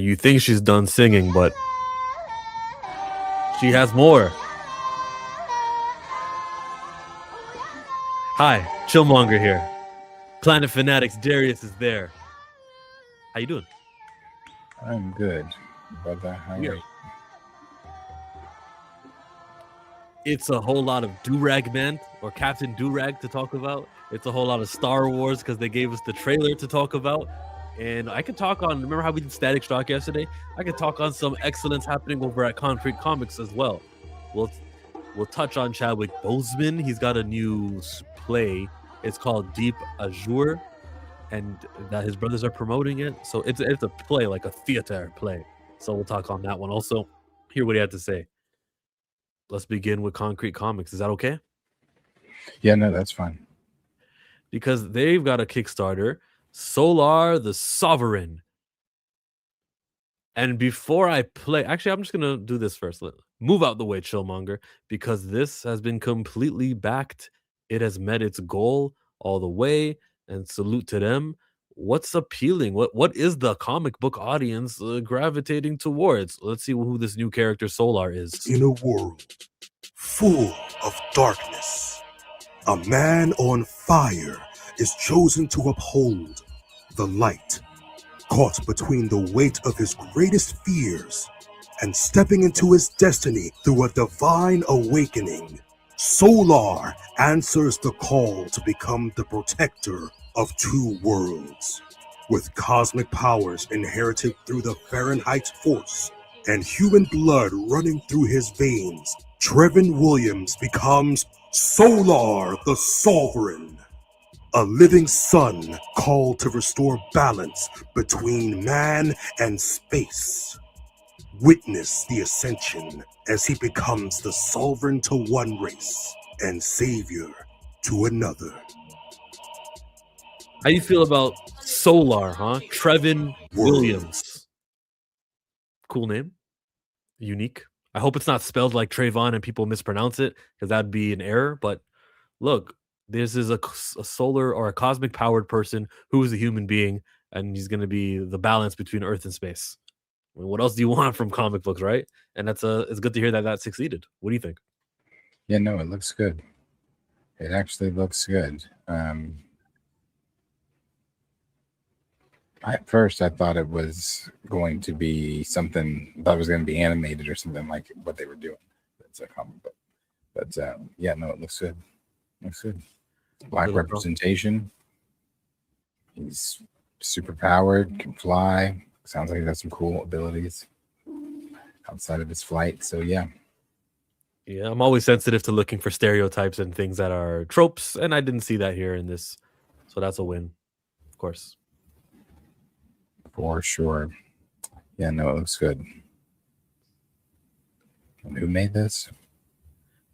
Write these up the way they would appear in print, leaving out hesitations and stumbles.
And you think she's done singing, but she has more. Hi, Chillmonger here. Planet Fanatics Darius is there. How you doing? I'm good, brother. How are you? It's a whole lot of Durag Man or Captain Durag to talk about. It's a whole lot of Star Wars because they gave us the trailer to talk about. And I could talk on, remember how we did Static Shock yesterday? I could talk on some excellence happening over at Concrete Comics as well. We'll touch on Chadwick Boseman. He's got a new play. It's called Deep Azure, and that his brothers are promoting it. So it's a play, like a theater play. So we'll talk on that one. Also, hear what he had to say. Let's begin with Concrete Comics. Is that okay? Yeah, no, that's fine. Because they've got a Kickstarter, Solar the Sovereign. And before I play, actually, I'm just going to do this first. Move out the way, Chillmonger, because this has been completely backed. It has met its goal all the way, and salute to them. What's appealing? What is the comic book audience gravitating towards? Let's see who this new character Solar is. In a world full of darkness, a man on fire is chosen to uphold the light, caught between the weight of his greatest fears and stepping into his destiny through a divine awakening. Solar answers the call to become the protector of two worlds. With cosmic powers inherited through the Fahrenheit force and human blood running through his veins, Trevin Williams becomes Solar the Sovereign, a living sun called to restore balance between man and space. Witness the ascension as he becomes the sovereign to one race and savior to another. How you feel about Solar, huh? Trevin Williams. Cool name. Unique. I hope it's not spelled like Trayvon and people mispronounce it, because that'd be an error. But look, this is a solar or a cosmic powered person who is a human being, and he's going to be the balance between Earth and space. I mean, what else do you want from comic books, right? And it's good to hear that succeeded. What do you think? Yeah, no, it looks good. It actually looks good. At first, I thought it was going to be something. I thought it was going to be animated or something like what they were doing. It's a comic book, but yeah, no, it looks good. Looks good. Black representation. He's super powered, can fly. Sounds like he has some cool abilities outside of his flight. So yeah. Yeah, I'm always sensitive to looking for stereotypes and things that are tropes, and I didn't see that here in this. So that's a win, of course. For sure. Yeah, no, it looks good. And who made this?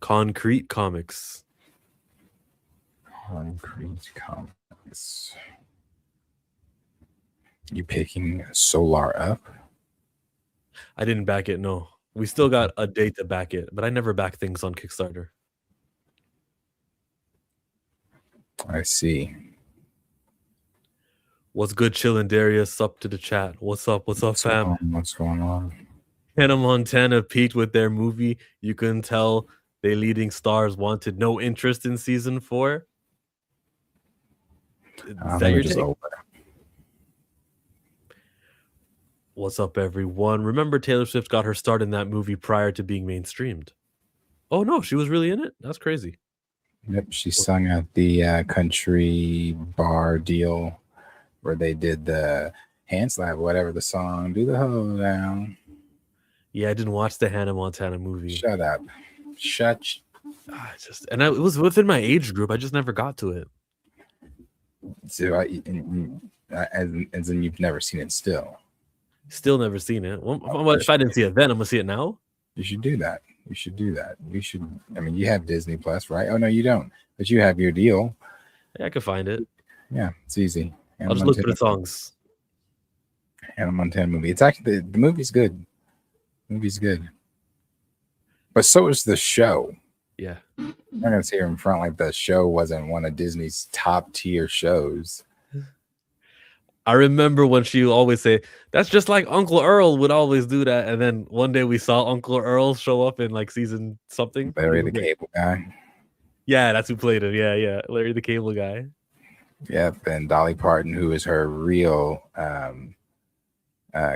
Concrete Comics. Concrete Comics. You picking Solar up? I didn't back it, no. We still got a date to back it, but I never back things on Kickstarter. I see. What's good, chillin' Darius? Up to the chat. What's up, fam? What's going on? Hannah Montana peaked with their movie. You can tell they leading stars wanted no interest in season 4. Is that your take? What's up, everyone? Remember, Taylor Swift got her start in that movie prior to being mainstreamed. Oh, no, she was really in it? That's crazy. Yep, she sung at the country bar deal where they did the hand slap, whatever the song, do the hold down. Yeah, I didn't watch the Hannah Montana movie. Shut up. It was within my age group. I just never got to it. So, as in you've never seen it still? Still never seen it. Well, if I didn't see it then, I'm going to see it now? You should do that. I mean, you have Disney Plus, right? Oh, no, you don't. But you have your deal. Yeah, I could find it. Yeah, it's easy. I'll just look for the songs. Hannah Montana movie. It's actually, the movie's good. But so is the show. Yeah. I'm not going to say here in front like the show wasn't one of Disney's top tier shows. I remember when she would always say, "That's just like Uncle Earl would always do that." And then one day we saw Uncle Earl show up in like season something. Larry He the was there. Cable Guy. Yeah, that's who played him. Yeah, yeah, Larry the Cable Guy. Yep, and Dolly Parton, who is her real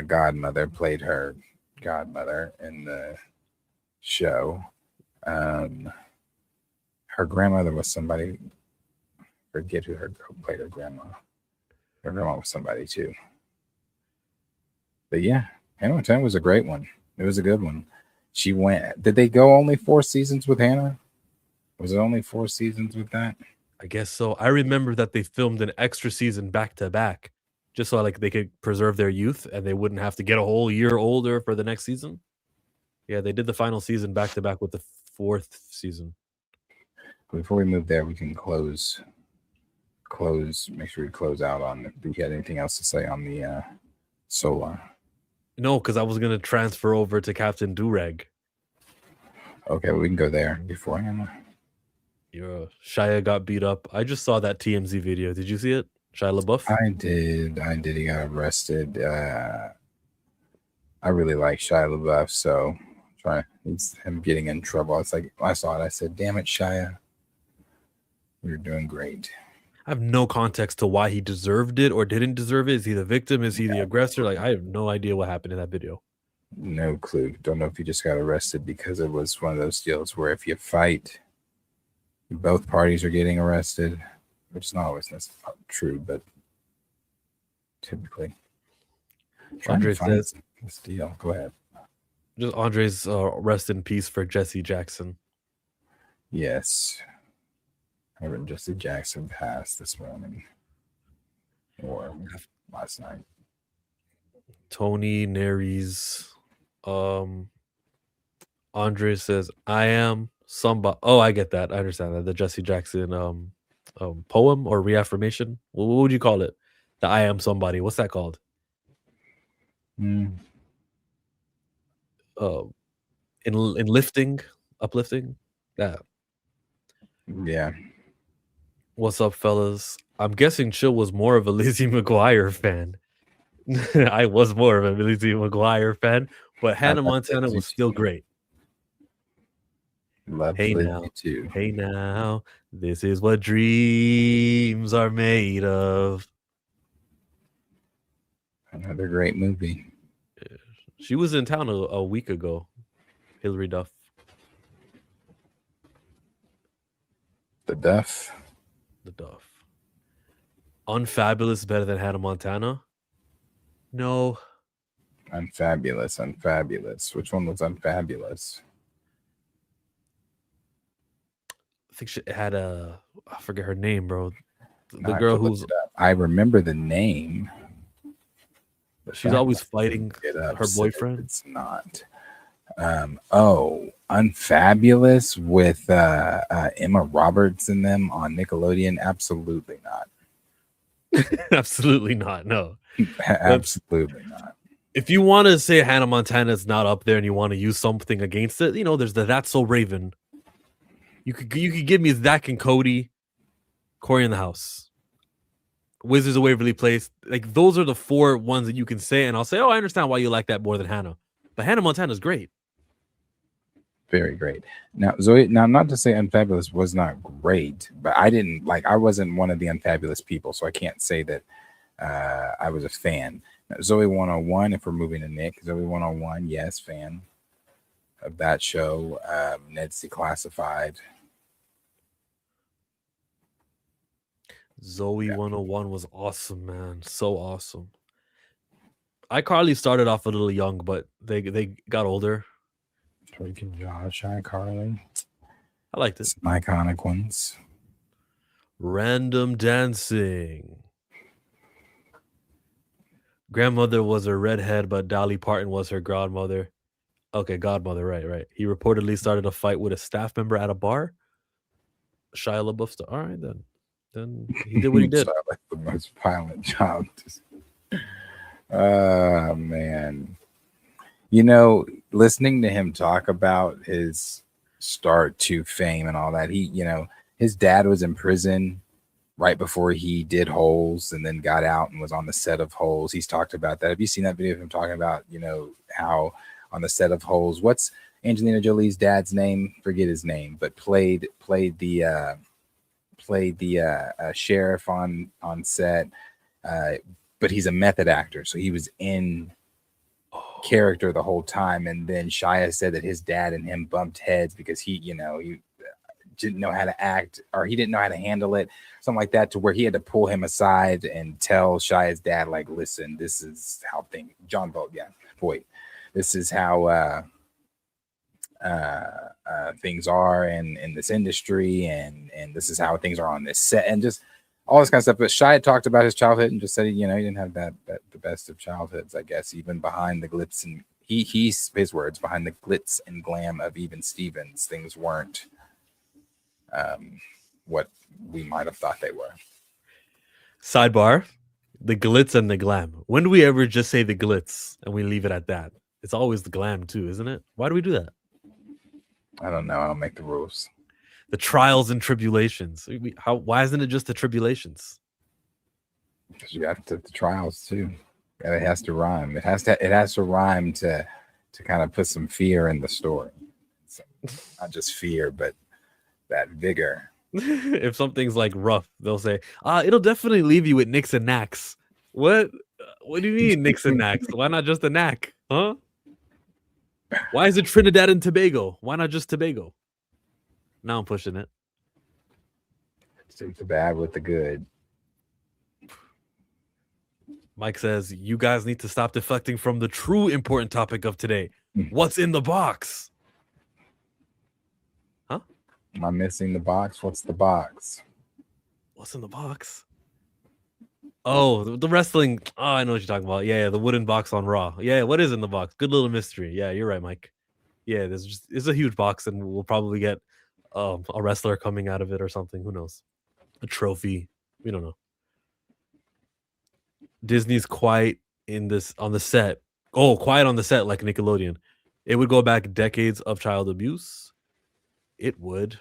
godmother, played her godmother in the show. Her grandmother was somebody. Forget who played her grandma. Her grandma was somebody too. But yeah, Hannah Montana was a great one. It was a good one. She went. Did they go only 4 seasons with Hannah? Was it only 4 seasons with that? I guess so. I remember that they filmed an extra season back to back, just so like they could preserve their youth and they wouldn't have to get a whole year older for the next season. Yeah, they did the final season back to back with the 4th season. Before we move there, we can close. Make sure we close out on. Do you have anything else to say on the Solar? No, because I was gonna transfer over to Captain Durag. Okay, we can go there before Hannah. Yeah, Shia got beat up. I just saw that TMZ video. Did you see it? Shia LaBeouf. I did. He got arrested. I really like Shia LaBeouf, so it's him getting in trouble. It's like I saw it. I said, "Damn it, Shia, you're doing great." I have no context to why he deserved it or didn't deserve it. Is he the victim? Is he the aggressor? Like, I have no idea what happened in that video. No clue. Don't know if he just got arrested because it was one of those deals where if you fight, both parties are getting arrested, which is not always necessarily true, but typically. Andre says this deal. Go ahead. Just Andre's rest in peace for Jesse Jackson. Yes. Reverend Jesse Jackson passed this morning or last night. Tony Neres. Andre says, "I am somebody." Oh, I get that. I understand that. The Jesse Jackson poem or reaffirmation. What would you call it? The "I am somebody." What's that called? Enlifting, uplifting. That. Yeah. What's up, fellas? I'm guessing Chill was more of a Lizzie McGuire fan. I was more of a Lizzie McGuire fan, but Hannah Montana was still great. Hey now, too. Hey now, this is what dreams are made of. Another great movie. She was in town a week ago. Hilary Duff. The Duff. Unfabulous better than Hannah Montana? No. Unfabulous. Which one was Unfabulous? I think she had I forget her name, bro. The girl who's... I remember the name. She's always fighting her boyfriend. It's not. Unfabulous with Emma Roberts in them on Nickelodeon? Absolutely not. Absolutely not. No. Absolutely not. If you want to say Hannah Montana is not up there and you want to use something against it, there's the That's So Raven. You could give me Zach and Cody, Corey in the House, Wizards of Waverly Place. Like, those are the 4 ones that you can say, and I'll say, I understand why you like that more than Hannah. But Hannah Montana is great. Very great. Now, Zoe, not to say Unfabulous was not great, but I wasn't one of the Unfabulous people, so I can't say that I was a fan. Now, Zoe 101, if we're moving to Nick, Zoe 101, yes, fan of that show. Ned's Declassified. Zoe 101 was awesome, man. So awesome. iCarly started off a little young, but they got older. Drake and Josh, iCarly. I liked it. Some iconic ones. Random Dancing. Grandmother was a redhead, but Dolly Parton was her godmother. Okay, godmother, right. He reportedly started a fight with a staff member at a bar. Shia LaBeouf. All right, then he did what he did. Like the most violent job. Oh, man. Listening to him talk about his start to fame and all that, his dad was in prison right before he did Holes and then got out and was on the set of Holes. He's talked about that. Have you seen that video of him talking about, how on the set of Holes, what's Angelina Jolie's dad's name? Forget his name, but played the sheriff on set. But he's a method actor, so he was in character the whole time. And then Shia said that his dad and him bumped heads because he didn't know how to act, or he didn't know how to handle it, something like that, to where he had to pull him aside and tell Shia's dad, like, listen, this is how John Bolt, this is how things are in this industry, and this is how things are on this set, and just all this kind of stuff. But Shia talked about his childhood and just said, he didn't have that the best of childhoods, I guess, even behind the glitz and his words, behind the glitz and glam of even Stevens, things weren't what we might have thought they were. Sidebar, the glitz and the glam. When do we ever just say the glitz and we leave it at that? It's always the glam too, isn't it? Why do we do that? I don't know. I don't make the rules. The trials and tribulations. Why isn't it just the tribulations? Because you got the trials too. And it has to rhyme. It has to rhyme to kind of put some fear in the story. So, not just fear, but that vigor. If something's like rough, they'll say, it'll definitely leave you with nicks and knacks. What do you mean nicks and knacks? Why not just a knack? Huh? Why is it Trinidad and Tobago? Why not just Tobago? Now I'm pushing it. Take the bad with the good. Mike says, you guys need to stop deflecting from the true important topic of today. What's in the box? Huh? Am I missing the box? What's the box? What's in the box? Oh, the wrestling. Oh, I know what you're talking about. Yeah, the wooden box on Raw. Yeah, what is in the box? Good little mystery. Yeah, you're right, Mike. Yeah, it's a huge box, and we'll probably get a wrestler coming out of it or something. Who knows? A trophy. We don't know. Disney's quiet on the set. Oh, quiet on the set like Nickelodeon. It would go back decades of child abuse. It would.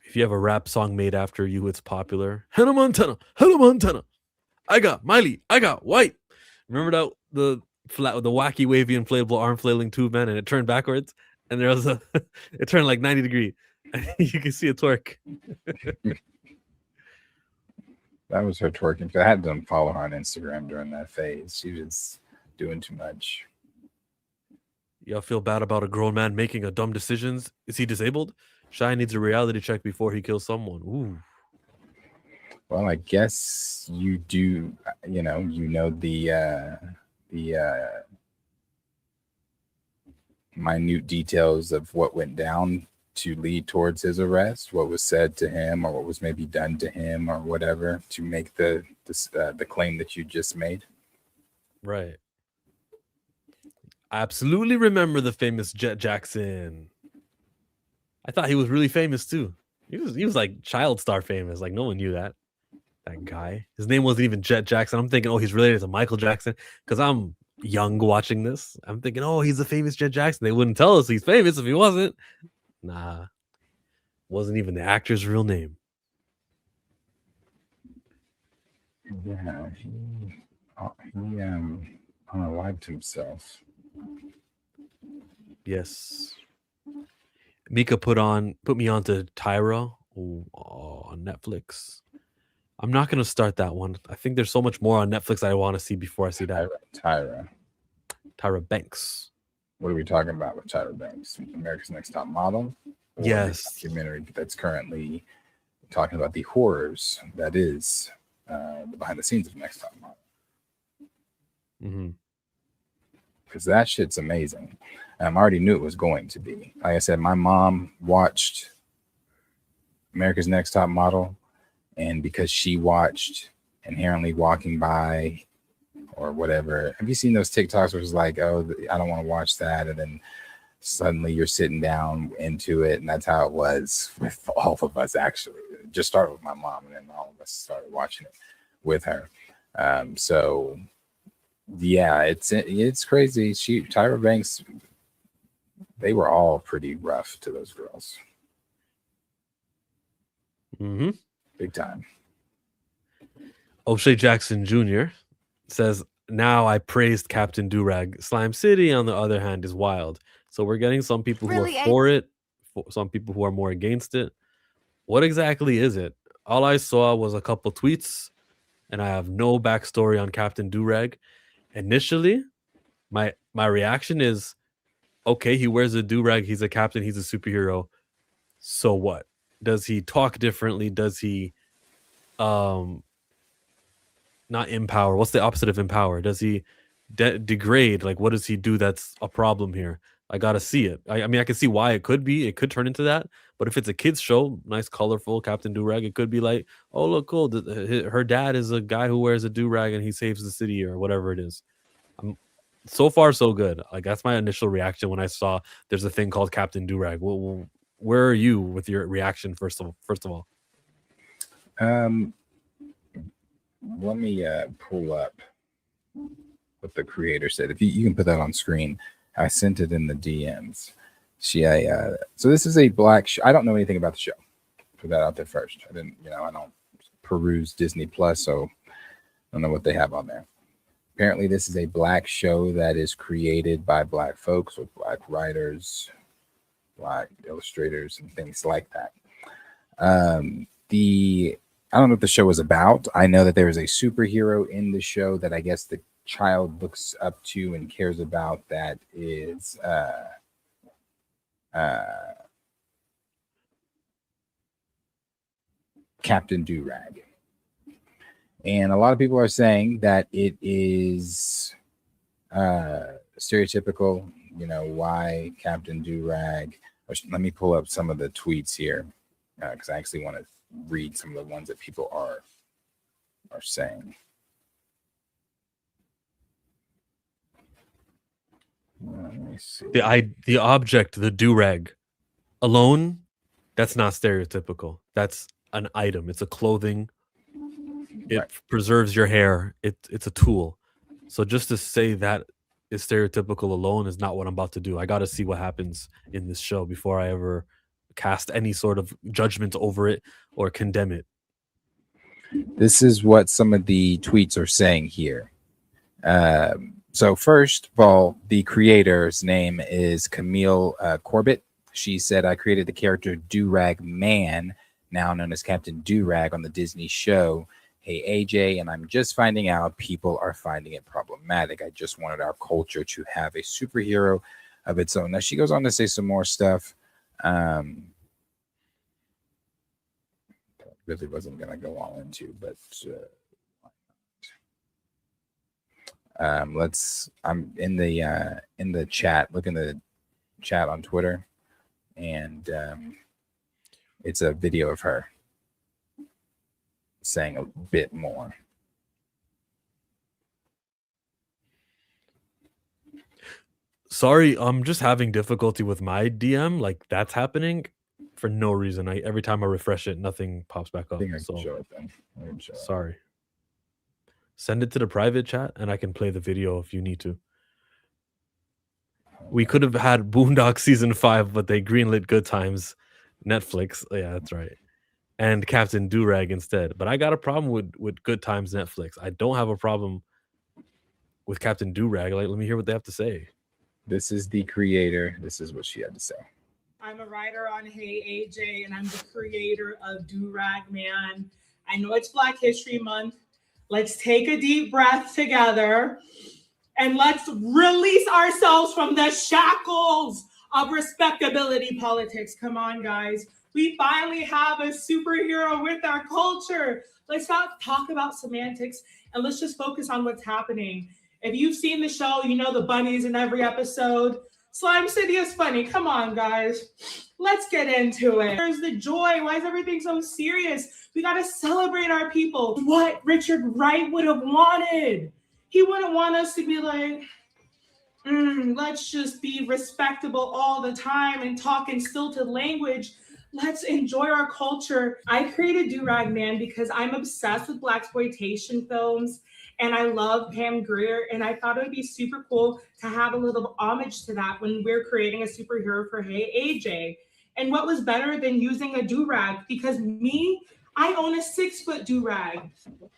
If you have a rap song made after you, it's popular. Hannah Montana, Hannah Montana. I got Miley, I got White. Remember that the wacky wavy inflatable arm flailing tube, man, and it turned backwards, and there was it turned like 90 degrees. You can see it twerk. That was her twerking. I had to follow her on Instagram during that phase. She was doing too much. Y'all feel bad about a grown man making a dumb decisions? Is he disabled? Shy needs a reality check before he kills someone. Ooh. Well, I guess you do. The minute details of what went down to lead towards his arrest, what was said to him, or what was maybe done to him, or whatever, to make the claim that you just made. Right. I absolutely remember the famous Jet Jackson. I thought he was really famous too. He was like child star famous. Like no one knew that guy. His name wasn't even Jet Jackson. I'm thinking, oh, he's related to Michael Jackson because I'm young watching this. I'm thinking, oh, he's the famous Jet Jackson. They wouldn't tell us he's famous if he wasn't. Nah, wasn't even the actor's real name. Yeah, he unalived himself. Yes. Mika put me on to Tyra on Netflix. I'm not going to start that one. I think there's so much more on Netflix I want to see before I see that. Tyra Banks. What are we talking about with Tyra Banks? America's Next Top Model? Or yes. The documentary that's currently talking about the horrors that is the behind the scenes of Next Top Model. Mm-hmm. Because that shit's amazing. I already knew it was going to be. Like I said, my mom watched America's Next Top Model, and because she watched Inherently Walking By or whatever, have you seen those TikToks where it's like, oh, I don't want to watch that, and then suddenly you're sitting down into it, and that's how it was with all of us. Actually, it just started with my mom, and then all of us started watching it with her. So yeah, it's crazy. Tyra Banks they were all pretty rough to those girls. Mm-hmm. Big time. O'Shea Jackson Jr. says, now I praised Captain Durag. Slime City, on the other hand, is wild. So we're getting some people who are for it, some people who are more against it. What exactly is it? All I saw was a couple tweets, and I have no backstory on Captain Durag. Initially, my reaction is, okay, he wears a durag, he's a captain, he's a superhero. So what? Does he talk differently? Does he not empower? What's the opposite of empower? Does he degrade? Like, what does he do that's a problem here? I gotta see it. I mean, I can see why it could be. It could turn into that. But if it's a kid's show, nice, colorful Captain Durag, it could be like, oh, look, cool. Her dad is a guy who wears a durag and he saves the city or whatever it is. So far, so good. Like, that's my initial reaction when I saw there's a thing called Captain Durag. Well, where are you with your reaction first of all? Let me pull up what the creator said. If you can put that on screen, I sent it in the DMs. So this is a black show. I don't know anything about the show. Put that out there first. I don't peruse Disney Plus, so I don't know what they have on there. Apparently, this is a black show that is created by black folks with black writers, black illustrators, and things like that. I don't know what the show is about. I know that there is a superhero in the show that I guess the child looks up to and cares about. That is Captain Durag. And a lot of people are saying that it is stereotypical, why Captain Durag. Let me pull up some of the tweets here because I actually want to read some of the ones that people are saying. Let me see. The object, the durag, alone, that's not stereotypical. That's an item. It's a clothing. It preserves your hair. It's a tool. So just to say that is stereotypical alone is not what I'm about to do. I got to see what happens in this show before I ever cast any sort of judgment over it or condemn it. This is what some of the tweets are saying here. So first of all, the creator's name is Camille Corbett. She said, I created the character Durag Man, now known as Captain Durag, on the Disney show Hey AJ, and I'm just finding out people are finding it problematic. I just wanted our culture to have a superhero of its own. Now she goes on to say some more stuff. Really wasn't going to go all into, but I'm in the chat. Look in the chat on Twitter, and it's a video of her saying a bit more. Sorry, I'm just having difficulty with my DM. Like, that's happening for no reason. Every time I refresh it, nothing pops back up. I think I can show it then. Sorry. Send it to the private chat and I can play the video if you need to. We could have had Boondock season 5, but they greenlit Good Times Netflix. Yeah, that's right. And Captain Durag instead. But I got a problem with Good Times Netflix. I don't have a problem with Captain Durag. Like, let me hear what they have to say. This is the creator. This is what she had to say. I'm a writer on Hey AJ, and I'm the creator of Durag Man. I know it's Black History Month. Let's take a deep breath together and let's release ourselves from the shackles of respectability politics. Come on, guys. We finally have a superhero with our culture. Let's not talk about semantics and let's just focus on what's happening. If you've seen the show, you know the bunnies in every episode. Slime City is funny. Come on, guys. Let's get into it. Where's the joy? Why is everything so serious? We got to celebrate our people. What Richard Wright would have wanted. He wouldn't want us to be like, let's just be respectable all the time and talk in stilted language. Let's enjoy our culture. I created Durag Man because I'm obsessed with Blaxploitation films and I love Pam Grier, and I thought it would be super cool to have a little homage to that when we're creating a superhero for Hey AJ. And what was better than using a do-rag? Because I own a 6-foot do-rag,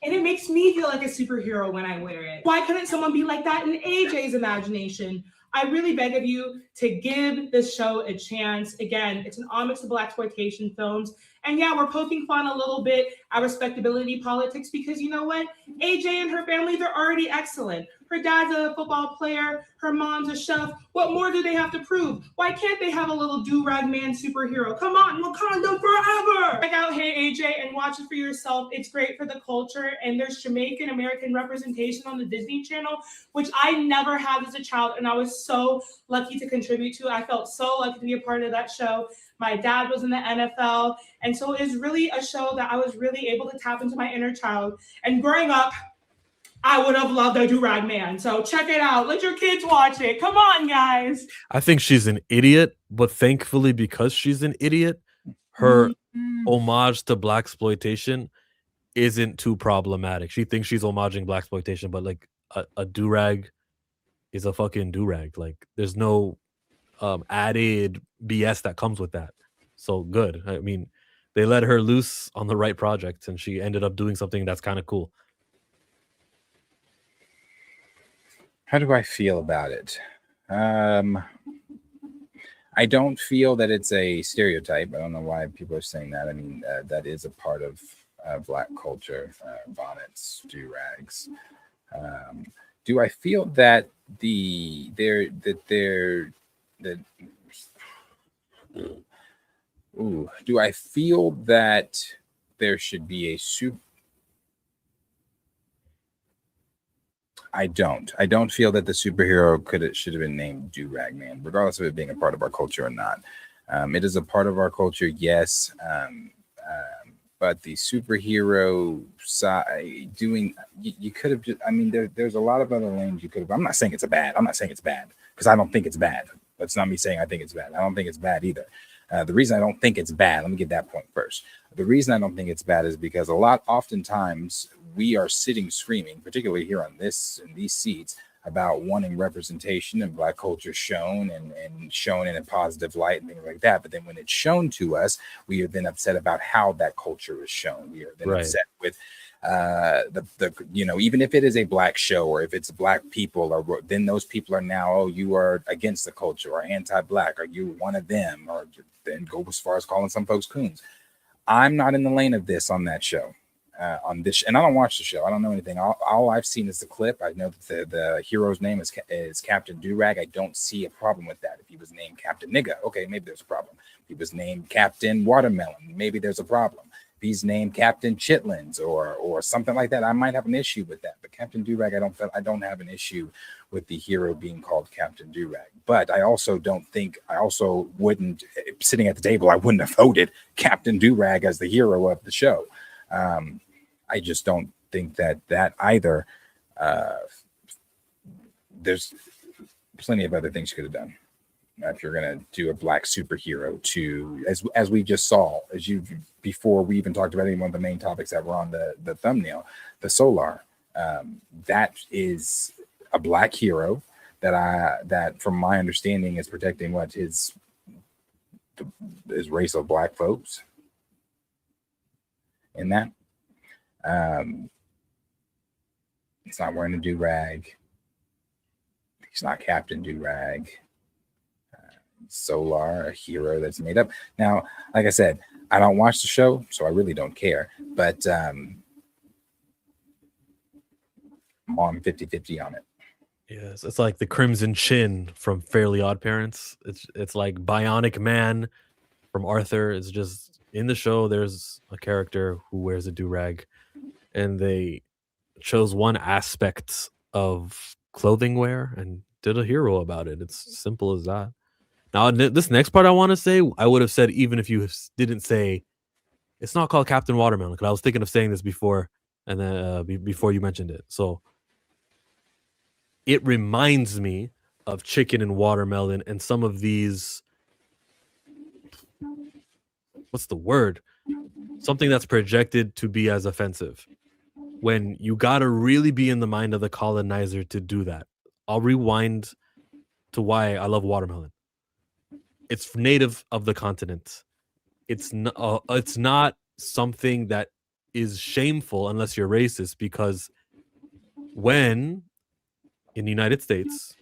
and it makes me feel like a superhero when I wear it. Why couldn't someone be like that in AJ's imagination? I really beg of you to give this show a chance. Again, it's an homage to blaxploitation films. And yeah, we're poking fun a little bit at respectability politics because you know what? AJ and her family, they're already excellent. Her dad's a football player. Her mom's a chef. What more do they have to prove? Why can't they have a little do-rag man superhero? Come on, Wakanda forever! Check out Hey AJ and watch it for yourself. It's great for the culture. And there's Jamaican American representation on the Disney Channel, which I never had as a child. And I was so lucky to contribute to. I felt so lucky to be a part of that show. My dad was in the NFL. And so it was really a show that I was really able to tap into my inner child. And growing up, I would have loved a do-rag man. So check it out. Let your kids watch it. Come on, guys. I think she's an idiot, but thankfully, because she's an idiot, her homage to blaxploitation isn't too problematic. She thinks she's homaging blaxploitation, but like a do-rag is a fucking do-rag. Like there's no added BS that comes with that. So good. I mean, they let her loose on the right project, and she ended up doing something that's kind of cool. How do I feel about it? I don't feel that it's a stereotype. I don't know why people are saying that. I mean, that is a part of Black culture, bonnets, do-rags. Do I feel that do I feel that there should be a I don't feel that the superhero should have been named Do-Rag Man, regardless of it being a part of our culture or not. It is a part of our culture, yes. But the superhero side you could have just, I mean, there's a lot of other lanes you could have. I'm not saying it's bad because I don't think it's bad. That's not me saying I think it's bad. I don't think it's bad either. The reason I don't think it's bad, let me get that point first. The reason I don't think it's bad is because oftentimes we are sitting screaming, particularly here in these seats, about wanting representation and Black culture shown and shown in a positive light and things like that. But then when it's shown to us, we are then upset about how that culture is shown. We are then upset with even if it is a Black show or if it's Black people, or then those people are now, oh, you are against the culture or anti-Black, or you one of them, or then go as far as calling some folks coons. I'm not in the lane of this on that show. On this, and I don't watch the show. I don't know anything. All I've seen is the clip. I know that the hero's name is Captain Durag. I don't see a problem with that. If he was named Captain Nigga, okay, maybe there's a problem. If he was named Captain Watermelon, maybe there's a problem. If he's named Captain Chitlins or something like that, I might have an issue with that. But Captain Durag, I don't have an issue with the hero being called Captain Durag. But I also wouldn't, sitting at the table, I wouldn't have voted Captain Durag as the hero of the show. I just don't think that either. There's plenty of other things you could have done. If you're going to do a Black superhero as we just saw, before we even talked about any one of the main topics that were on the thumbnail, the Solar, that is a Black hero that from my understanding is protecting his race of Black folks in that. He's not wearing a do-rag. He's not Captain Do-Rag. Solar, a hero that's made up. Now, like I said, I don't watch the show, so I really don't care. But I'm on 50-50 on it. Yes, it's like the Crimson Chin from Fairly Odd Parents. It's like Bionic Man from Arthur. It's just in the show, there's a character who wears a do-rag, and they chose one aspect of clothing wear and did a hero about it. It's simple as that. Now, this next part I want to say, I would have said even if you didn't say it's not called Captain Watermelon, because I was thinking of saying this before, and then before you mentioned it. So it reminds me of chicken and watermelon and some of these. What's the word? Something that's projected to be as offensive. when you gotta really be in the mind of the colonizer to do that. I'll rewind to why I love watermelon. It's native of the continent. It's not something that is shameful unless you're racist, because when in the United States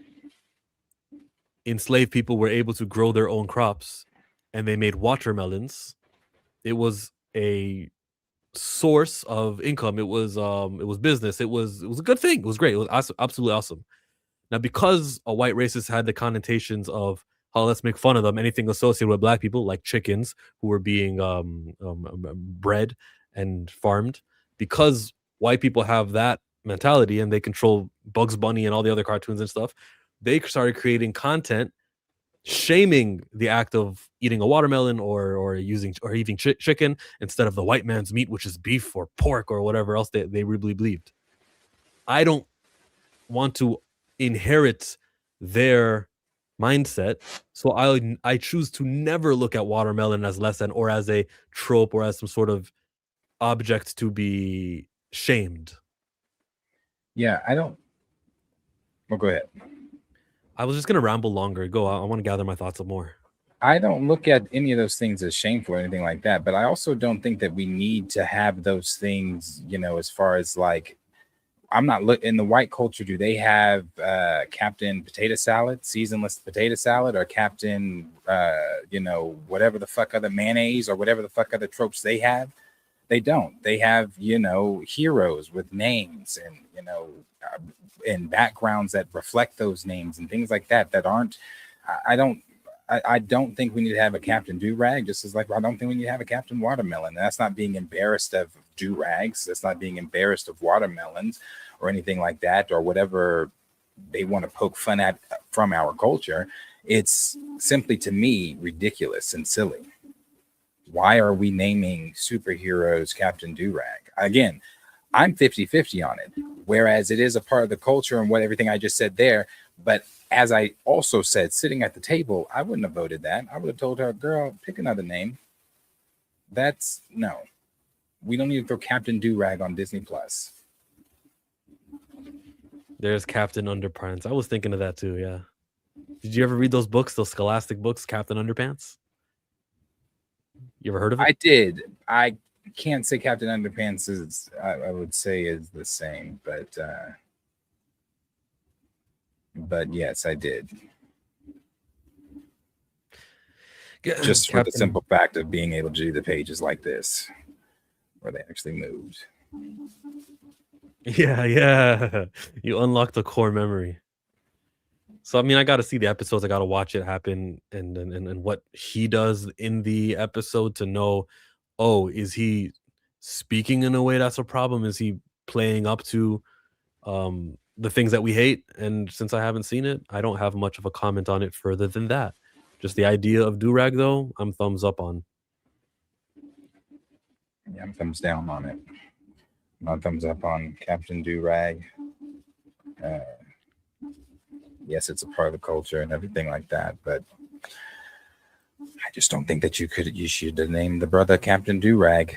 enslaved people were able to grow their own crops and they made watermelons, it was a source of income. It was business. It was a good thing. It was great. It was absolutely awesome. Now, because a white racist had the connotations of how let's make fun of them, anything associated with black people, like chickens who were being bred and farmed, because white people have that mentality and they control Bugs Bunny and all the other cartoons and stuff, they started creating content shaming the act of eating a watermelon or eating chicken instead of the white man's meat, which is beef or pork or whatever else they really believed. I don't want to inherit their mindset, so I choose to never look at watermelon as less than, or as a trope, or as some sort of object to be shamed. Yeah, I don't. Well, go ahead. I was just gonna ramble longer. Go. I want to gather my thoughts up more. I don't look at any of those things as shameful or anything like that, but I also don't think that we need to have those things, as far as like, I'm not in the white culture. Do they have Captain Potato Salad, seasonless potato salad, or Captain, whatever the fuck other mayonnaise, or whatever the fuck other tropes they have? They don't. They have, heroes with names and, and backgrounds that reflect those names and things like that aren't. I don't think we need to have a Captain Durag, just as like I don't think we need to have a Captain Watermelon. And that's not being embarrassed of Durags. That's not being embarrassed of watermelons or anything like that, or whatever they want to poke fun at from our culture. It's simply, to me, ridiculous and silly. Why are we naming superheroes Captain Durag? Again, I'm 50-50 on it, whereas it is a part of the culture and everything I just said there. But as I also said, sitting at the table, I wouldn't have voted that. I would have told her, girl, pick another name. No. We don't need to throw Captain Durag on Disney Plus. There's Captain Underpants. I was thinking of that too, yeah. Did you ever read those books, those scholastic books, Captain Underpants? You ever heard of it? I did. I can't say Captain Underpants is, I would say, is the same, but yes, I did. Just for the simple fact of being able to do the pages like this, where they actually moved. Yeah. You unlocked the core memory. So, I mean, I got to see the episodes. I got to watch it happen and what he does in the episode to know, oh, is he speaking in a way that's a problem? Is he playing up to the things that we hate? And since I haven't seen it, I don't have much of a comment on it further than that. Just the idea of Durag, though, I'm thumbs up on. Yeah, I'm thumbs down on it. My thumbs up on Captain Durag. Yes, it's a part of the culture and everything like that, but I just don't think that you should name the brother Captain Durag.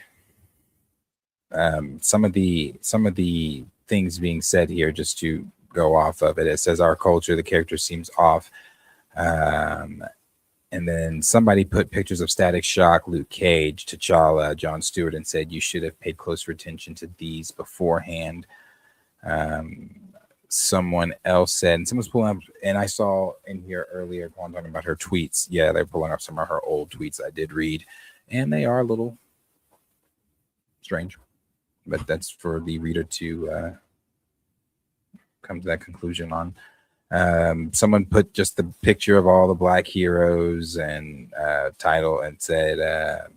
Some of the things being said here, just to go off of it, it says our culture, the character seems off. And then somebody put pictures of Static Shock, Luke Cage, T'Challa, Jon Stewart, and said you should have paid closer attention to these beforehand. Someone else said, and someone's pulling up, and I saw in here earlier, talking about her tweets. Yeah, they're pulling up some of her old tweets I did read, and they are a little strange, but that's for the reader to come to that conclusion on. Someone put just the picture of all the black heroes and title and said,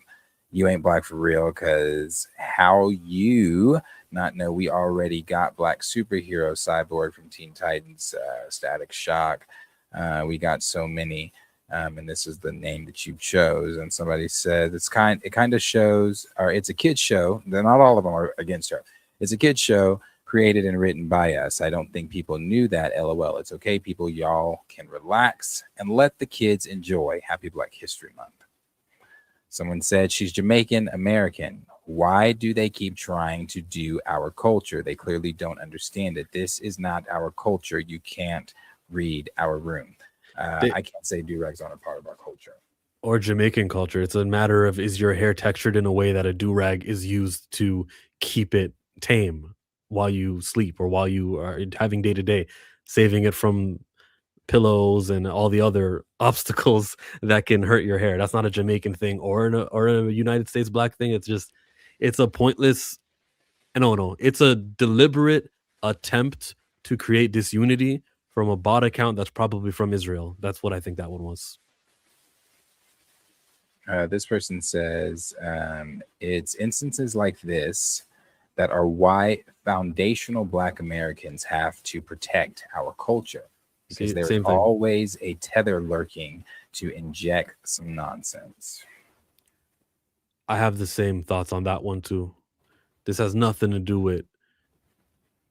you ain't black for real, because how you not know we already got black superhero Cyborg from Teen Titans, Static Shock. We got so many, and this is the name that you chose. And somebody said it kind of shows, or it's a kid's show. They're not all of them are against her. It's a kid's show created and written by us. I don't think people knew that. LOL. It's okay, people. Y'all can relax and let the kids enjoy. Happy Black History Month. Someone said she's Jamaican American. Why do they keep trying to do our culture? They clearly don't understand it. This is not our culture. You can't read our room. I can't say do-rags aren't a part of our culture. Or Jamaican culture. It's a matter of, is your hair textured in a way that a do-rag is used to keep it tame while you sleep or while you are having day to day, saving it from pillows and all the other obstacles that can hurt your hair. That's not a Jamaican thing or a United States black thing. It's a pointless. No, it's a deliberate attempt to create disunity from a bot account that's probably from Israel. That's what I think that one was. This person says it's instances like this that are why foundational Black Americans have to protect our culture, because there's always a tether lurking to inject some nonsense. I have the same thoughts on that one too. This has nothing to do with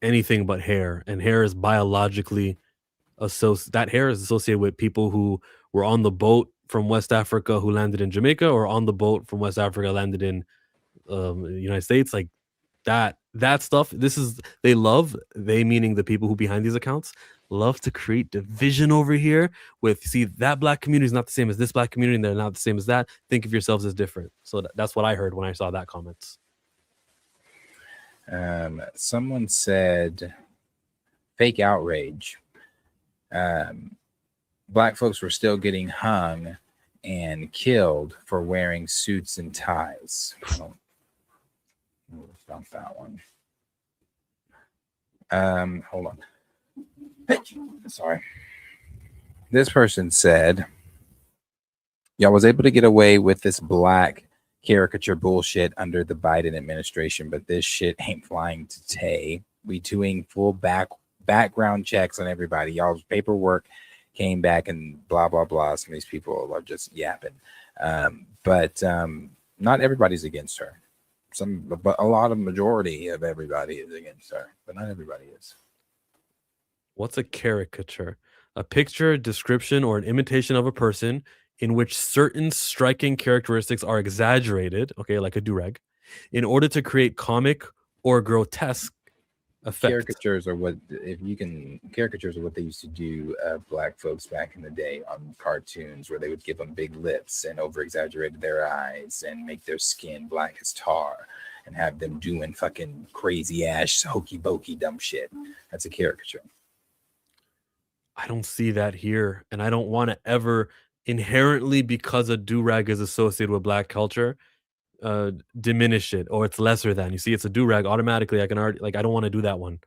anything but hair, and hair is biologically that hair is associated with people who were on the boat from West Africa who landed in Jamaica, or on the boat from West Africa landed in the United States. Like that stuff. They meaning the people who behind these accounts love to create division over here with, see, that black community is not the same as this black community and they're not the same as that. Think of yourselves as different. So that's what I heard when I saw that comment. Someone said fake outrage. Black folks were still getting hung and killed for wearing suits and ties. Not that one. Hold on. Sorry. This person said, y'all was able to get away with this black caricature bullshit under the Biden administration, but this shit ain't flying today. We doing full background checks on everybody. Y'all's paperwork came back and blah blah blah. Some of these people are just yapping, but not everybody's against her. But a lot of majority of everybody is against her, but not everybody is. What's a caricature? A picture, description, or an imitation of a person in which certain striking characteristics are exaggerated, okay, like a durag, in order to create comic or grotesque effect. Caricatures are what they used to do black folks back in the day on cartoons, where they would give them big lips and over exaggerated their eyes and make their skin black as tar and have them doing fucking crazy ass hokey pokey dumb shit. That's a caricature. I don't see that here, and I don't want to ever inherently, because a do-rag is associated with black culture, diminish it or it's lesser than. You see, it's a do-rag, automatically I can already, like, I don't want to do that one.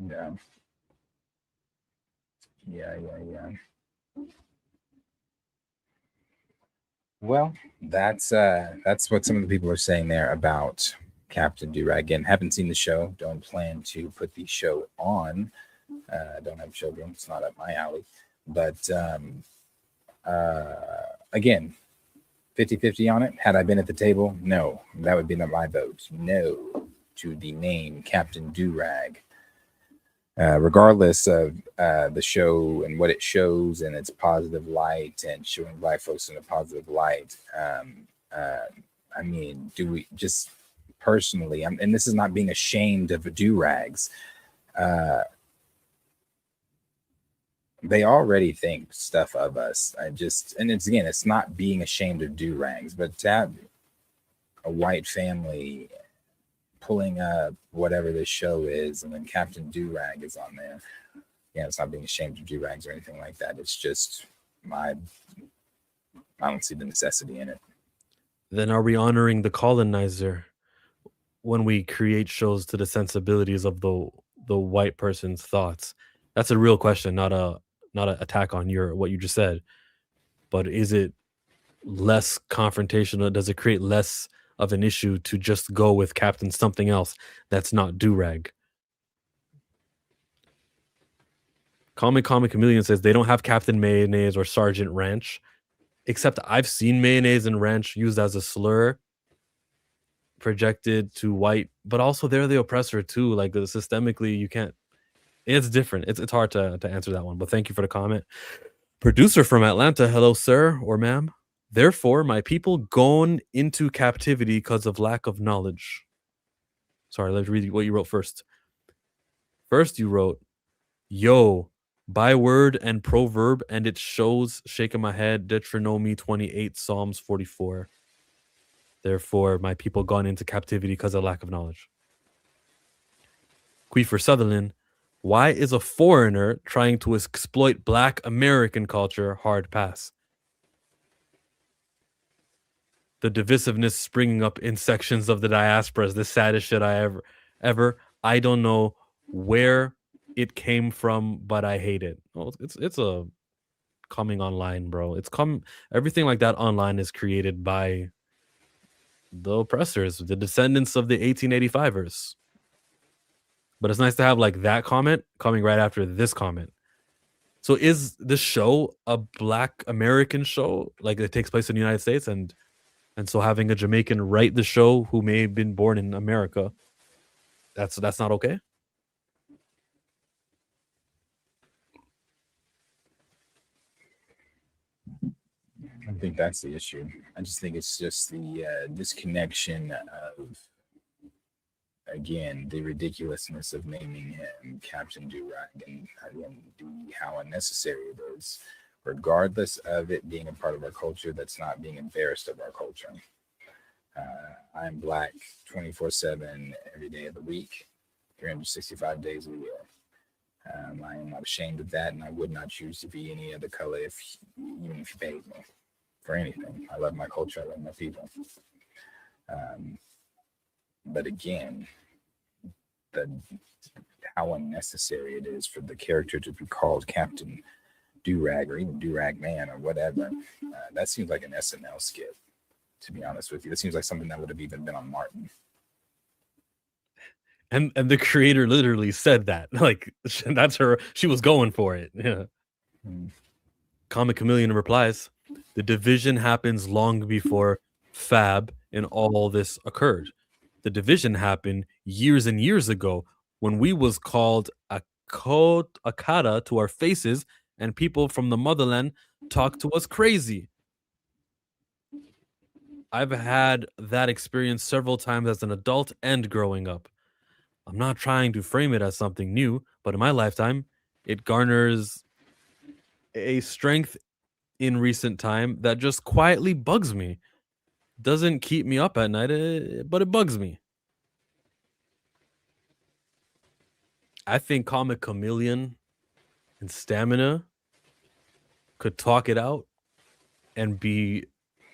Yeah. Well, that's what some of the people are saying there about Captain Durag. Again, haven't seen the show, don't plan to put the show on. Don't have children, it's not up my alley. But again, 50-50 on it. Had I been at the table, no, that would be my vote. No to the name Captain Durag. Regardless of the show and what it shows and its positive light and showing black folks in a positive light. I mean, do we just personally, and this is not being ashamed of do-rags, they already think stuff of us. It's not being ashamed of do-rags, but to have a white family pulling up whatever this show is, and then Captain Durag is on there. Yeah, it's not being ashamed of do-rags or anything like that. It's just I don't see the necessity in it. Then are we honoring the colonizer when we create shows to the sensibilities of the white person's thoughts? That's a real question, not an attack on what you just said. But is it less confrontational? Does it create less of an issue to just go with Captain something else that's not Durag? Comic Chameleon says they don't have Captain Mayonnaise or Sergeant Ranch, except I've seen mayonnaise and ranch used as a slur projected to white, but also they're the oppressor too. Like, systemically, you can't. It's different. It's hard to answer that one. But thank you for the comment. Producer from Atlanta, hello, sir or ma'am. Therefore, my people gone into captivity because of lack of knowledge. Sorry, let's read what you wrote first. First, you wrote, yo, byword and proverb, and it shows, shaking my head, Deuteronomy 28, Psalms 44. Therefore, my people gone into captivity because of lack of knowledge. Queefer Sutherland, why is a foreigner trying to exploit Black American culture? Hard pass. The divisiveness springing up in sections of the diaspora is the saddest shit I ever. I don't know where it came from, but I hate it. Well, it's a coming online, bro. Everything like that online is created by the oppressors, the descendants of the 1885ers. But it's nice to have like that comment coming right after this comment. So is this show a Black American show? Like it takes place in the United States, and so having a Jamaican write the show who may have been born in America, that's not okay? I don't think that's the issue. I just think it's just the disconnection of, again, the ridiculousness of naming him Captain Durag, and again, how unnecessary it is, regardless of it being a part of our culture. That's not being embarrassed of our culture. I'm Black 24/7 every day of the week, 365 days a year. I am not ashamed of that, and I would not choose to be any other color even if you paid me for anything. I love my culture. I love my people. But again, how unnecessary it is for the character to be called Captain Durag or even Durag Man or whatever. That seems like an SNL skit, to be honest with you. That seems like something that would have even been on Martin. And the creator literally said that. Like, that's her. She was going for it. Yeah. Comic Chameleon replies, the division happens long before Fab and all this occurred. The division happened years and years ago when we was called Akata to our faces, and people from the motherland talked to us crazy. I've had that experience several times as an adult and growing up. I'm not trying to frame it as something new, but in my lifetime, it garners a strength in recent time that just quietly bugs me. Doesn't keep me up at night, but it bugs me. I think Comic Chameleon and Stamina could talk it out and be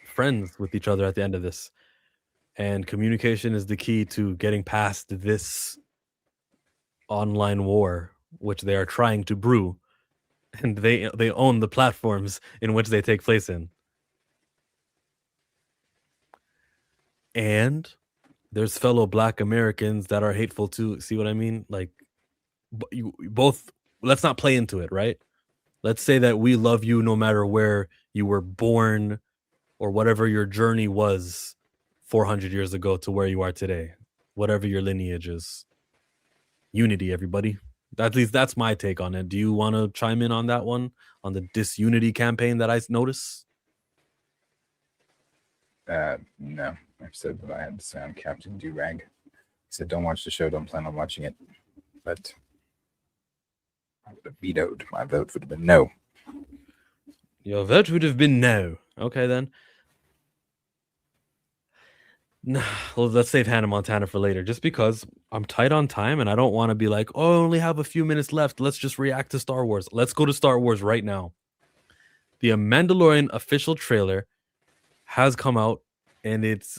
friends with each other at the end of this. And communication is the key to getting past this online war, which they are trying to brew. And they own the platforms in which they take place in. And there's fellow Black Americans that are hateful too. See what I mean? Like, you both, let's not play into it, right? Let's say that we love you no matter where you were born or whatever your journey was 400 years ago to where you are today, whatever your lineage is. Unity, everybody. At least that's my take on it. Do you want to chime in on that one, on the disunity campaign that I notice? No, I said that I had to say I'm Captain Durag. He said, don't watch the show, don't plan on watching it. But I would have vetoed. My vote would have been no. Your vote would have been no. Okay, then. No, well, let's save Hannah Montana for later, just because I'm tight on time and I don't want to be like, oh, I only have a few minutes left. Let's just react to Star Wars. Let's go to Star Wars right now. The Mandalorian official trailer has come out, and it's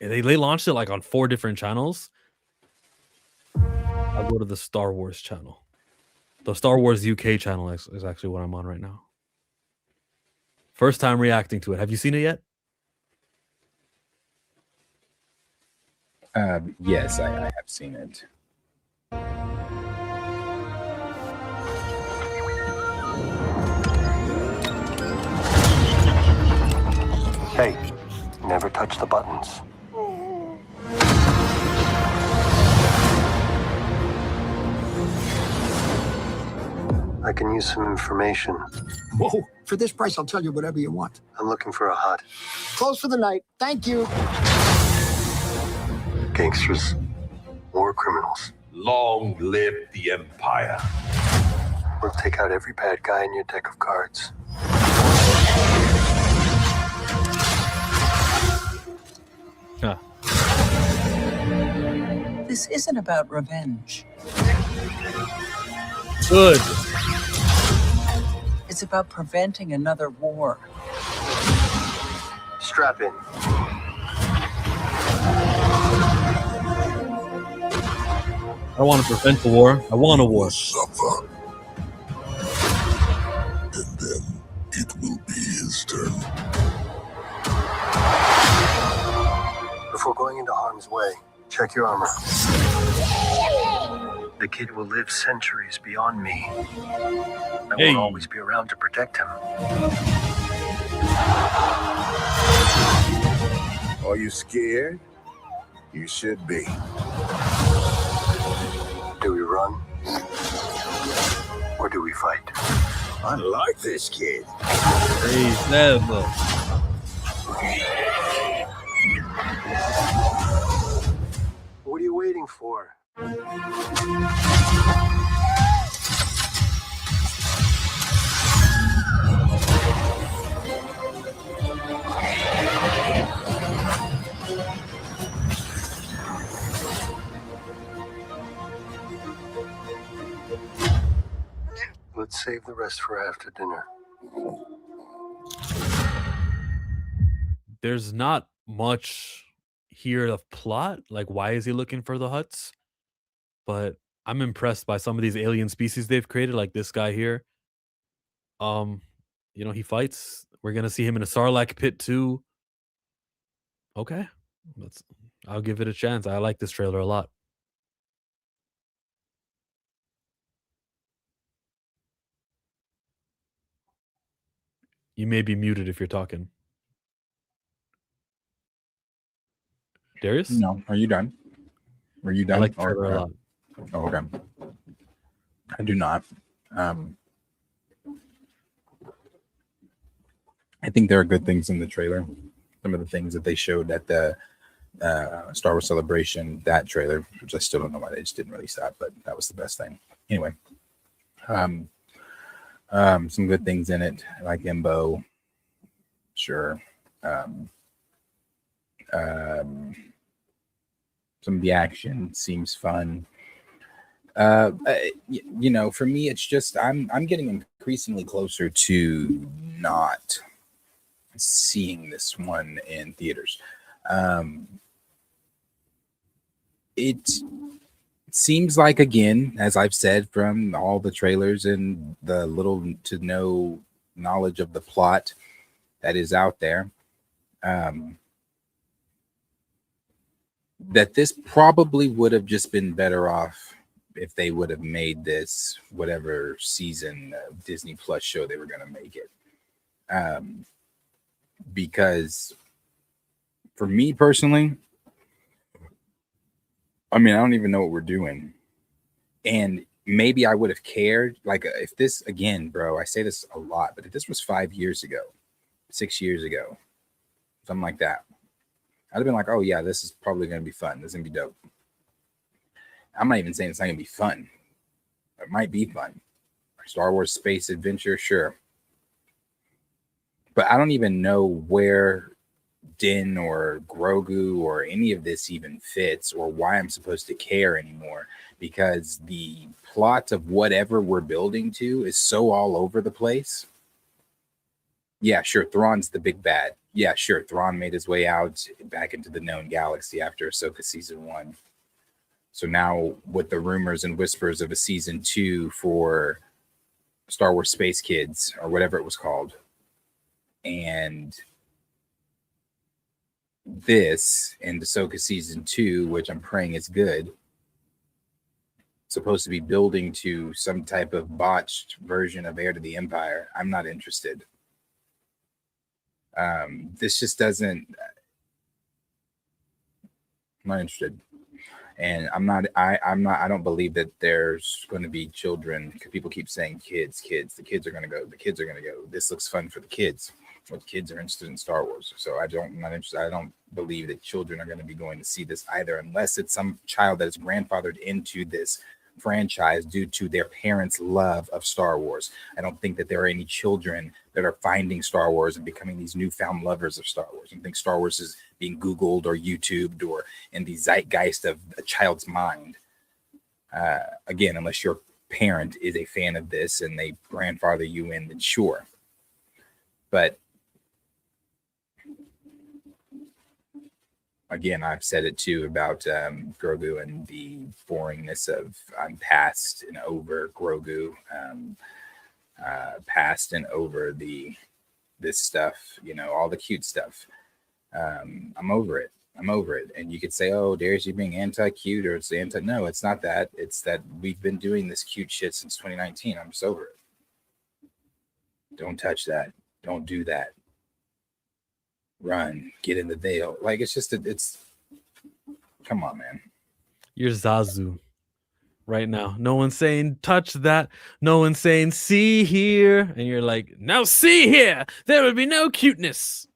they launched it like on 4 different channels. I'll go to the Star Wars channel. The Star Wars UK channel is actually what I'm on right now. First time reacting to it. Have you seen it yet? Yes, I have seen it. Hey, never touch the buttons. I can use some information. Whoa, for this price, I'll tell you whatever you want. I'm looking for a hut. Close for the night. Thank you. Gangsters, war criminals. Long live the Empire. We'll take out every bad guy in your deck of cards. Huh. This isn't about revenge. Good. It's about preventing another war. Strap in. I don't want to prevent the war. I want a war. Suffer. And then it will be his turn. Before going into harm's way, check your armor. The kid will live centuries beyond me. I Hey. will always be around to protect him. Are you scared? You should be. Do we run? Or do we fight? I like this kid. Praise them. What are you waiting for? Let's save the rest for after dinner. There's not much here of plot. Like, why is he looking for the huts? But I'm impressed by some of these alien species they've created, like this guy here. He fights. We're gonna see him in a Sarlacc pit too. Okay. I'll give it a chance. I like this trailer a lot. You may be muted if you're talking. Darius? No, are you done? Are you I done? like the trailer a lot. Oh, okay. I do not. I think there are good things in the trailer. Some of the things that they showed at the Star Wars Celebration, that trailer, which I still don't know why they just didn't release that, but that was the best thing. Anyway, some good things in it, like Embo. Sure. Some of the action seems fun. For me, it's just I'm getting increasingly closer to not seeing this one in theaters. It seems like, again, as I've said, from all the trailers and the little to no knowledge of the plot that is out there, that this probably would have just been better off if they would have made this whatever season of Disney Plus show they were going to make it. Because for me personally, I mean, I don't even know what we're doing. And maybe I would have cared. Like, if this, again, bro, I say this a lot, but if this was 5 years ago, 6 years ago, something like that, I'd have been like, oh, yeah, this is probably going to be fun. This is going to be dope. I'm not even saying it's not going to be fun. It might be fun. Star Wars space adventure, sure. But I don't even know where Din or Grogu or any of this even fits, or why I'm supposed to care anymore, because the plot of whatever we're building to is so all over the place. Yeah, sure, Thrawn's the big bad. Yeah, sure, Thrawn made his way out back into the known galaxy after Ahsoka season 1. So now with the rumors and whispers of a season 2 for Star Wars Space Kids, or whatever it was called, and this and Ahsoka season 2, which I'm praying is good, supposed to be building to some type of botched version of Heir to the Empire, I'm not interested. This just doesn't. I'm not interested. And I don't believe that there's going to be children, because people keep saying kids. The kids are going to go. This looks fun for the kids. Well, kids are interested in Star Wars, so I'm not interested. I don't believe that children are going to be going to see this either, unless it's some child that is grandfathered into this franchise due to their parents' love of Star Wars. I don't think that there are any children that are finding Star Wars and becoming these newfound lovers of Star Wars. I think Star Wars is being Googled or YouTubed or in the zeitgeist of a child's mind. Again, unless your parent is a fan of this and they grandfather you in, then sure. But again, I've said it too about Grogu and the boringness of I'm past and over Grogu, past and over this stuff, all the cute stuff. I'm over it. And you could say, oh, Darius, you being anti-cute, or it's anti. No, it's not that. It's that we've been doing this cute shit since 2019. I'm just over it. Don't touch that. Don't do that. Run, get in the veil. Like, it's just, come on, man. You're Zazu right now. No one's saying touch that. No one's saying see here. And you're like, now see here. There would be no cuteness.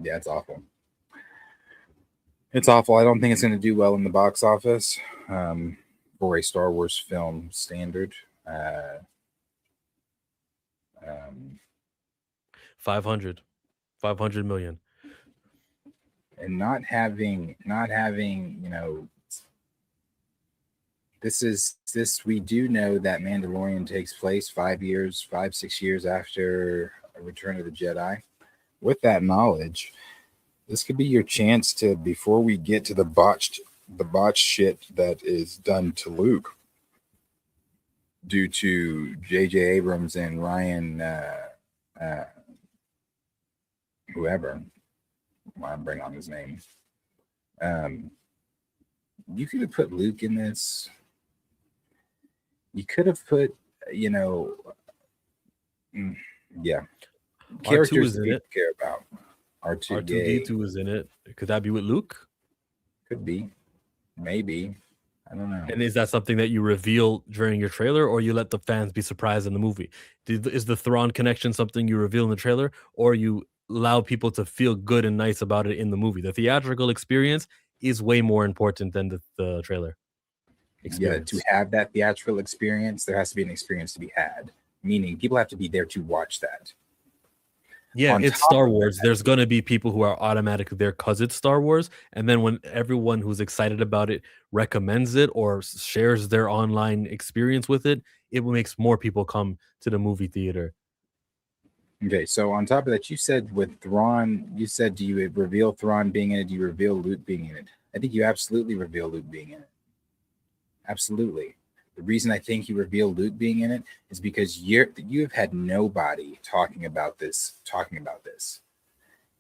Yeah, it's awful. It's awful. I don't think it's going to do well in the box office for a Star Wars film standard. 500 million. And not having, this we do know that Mandalorian takes place 6 years after Return of the Jedi. With that knowledge, this could be your chance to, before we get to the botched shit that is done to Luke due to J.J. Abrams and Ryan, whoever, I bring on his name. You could have put Luke in this. You could have put, characters in we it. Care about. R2D2 is in it. Could that be with Luke? Could be. Maybe. I don't know. And is that something that you reveal during your trailer, or you let the fans be surprised in the movie? Is the Thrawn connection something you reveal in the trailer, or you allow people to feel good and nice about it in the movie? The theatrical experience is way more important than the trailer experience. Yeah, to have that theatrical experience, there has to be an experience to be had. Meaning people have to be there to watch that. Yeah, it's Star Wars. There's going to be people who are automatically there because it's Star Wars. And then when everyone who's excited about it recommends it or shares their online experience with it, it makes more people come to the movie theater. Okay, so on top of that, you said with Thrawn, do you reveal Thrawn being in it? Do you reveal Luke being in it? I think you absolutely reveal Luke being in it. Absolutely. The reason I think you reveal Luke being in it is because you have had nobody talking about this.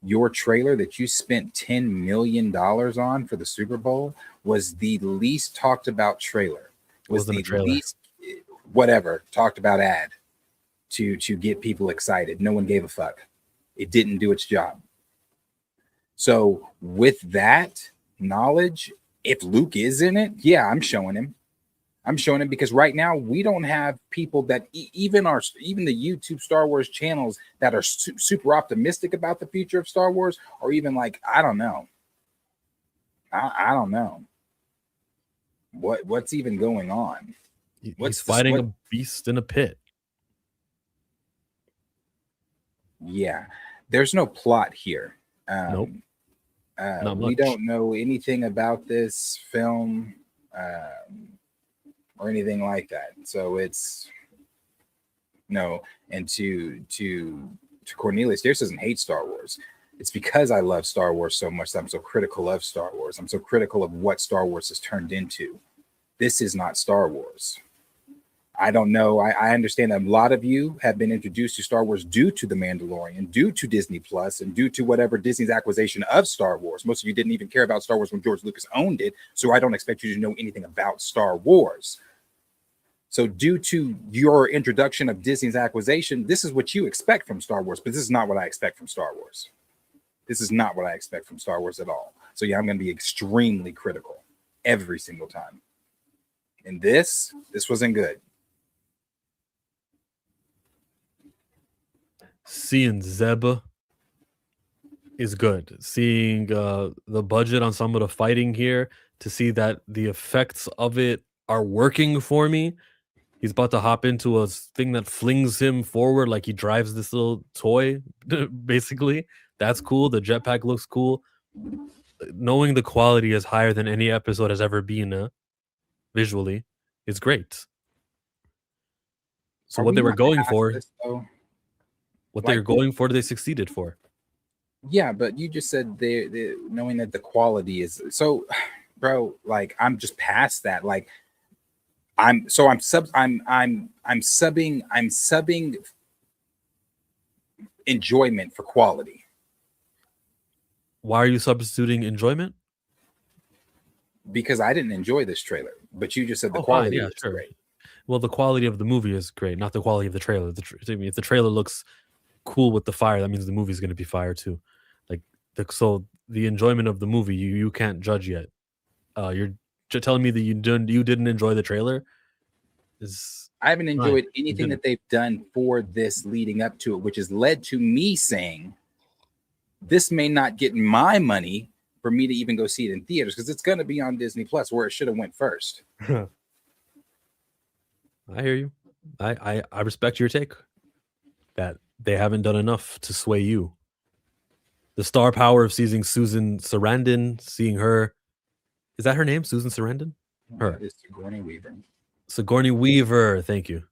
Your trailer that you spent $10 million on for the Super Bowl was the least talked about trailer. Was the least talked about ad to get people excited. No one gave a fuck. It didn't do its job. So with that knowledge, if Luke is in it, yeah, I'm showing him because right now we don't have people that even the YouTube Star Wars channels that are super optimistic about the future of Star Wars, or even like, I don't know. I don't know what's even going on. He's fighting a beast in a pit. Yeah, there's no plot here. Nope. We don't know anything about this film. Or anything like that. So it's no. And to Cornelius, Darius doesn't hate Star Wars. It's because I love Star Wars so much that I'm so critical of Star Wars. I'm so critical of what Star Wars has turned into. This is not Star Wars. I don't know. I understand that a lot of you have been introduced to Star Wars due to The Mandalorian, due to Disney Plus, and due to whatever Disney's acquisition of Star Wars. Most of you didn't even care about Star Wars when George Lucas owned it, so I don't expect you to know anything about Star Wars. So due to your introduction of Disney's acquisition, this is what you expect from Star Wars, but this is not what I expect from Star Wars. This is not what I expect from Star Wars at all. So yeah, I'm going to be extremely critical every single time. And this wasn't good. Seeing Zeb is good. Seeing the budget on some of the fighting here, to see that the effects of it are working for me. He's about to hop into a thing that flings him forward like he drives this little toy, basically. That's cool. The jetpack looks cool. Knowing the quality is higher than any episode has ever been visually is great. So Are what we they were not going past for, this, though? what they Like- were going for, they succeeded for. Yeah, but you just said they knowing that the quality is so, bro. Like I'm just past that. Like I'm subbing enjoyment for quality Why are you substituting enjoyment? because I didn't enjoy this trailer, but you just said the Oh, fine, quality yeah, is sure. great. Well, the quality of the movie is great, not the quality of the trailer. I mean, if the trailer looks cool with the fire, that means the movie's going to be fire too. Like, so the enjoyment of the movie, you can't judge yet. You're telling me that you didn't enjoy the trailer? I haven't enjoyed You anything didn't. that they've done for this leading up to it, which has led to me saying this may not get my money for me to even go see it in theaters because it's going to be on Disney Plus where it should have went first. I hear you. I respect your take that they haven't done enough to sway you. The star power of seeing Susan Sarandon, seeing her, is that her name? Susan Sarandon? Her. It's Sigourney Weaver. Sigourney Weaver, thank you.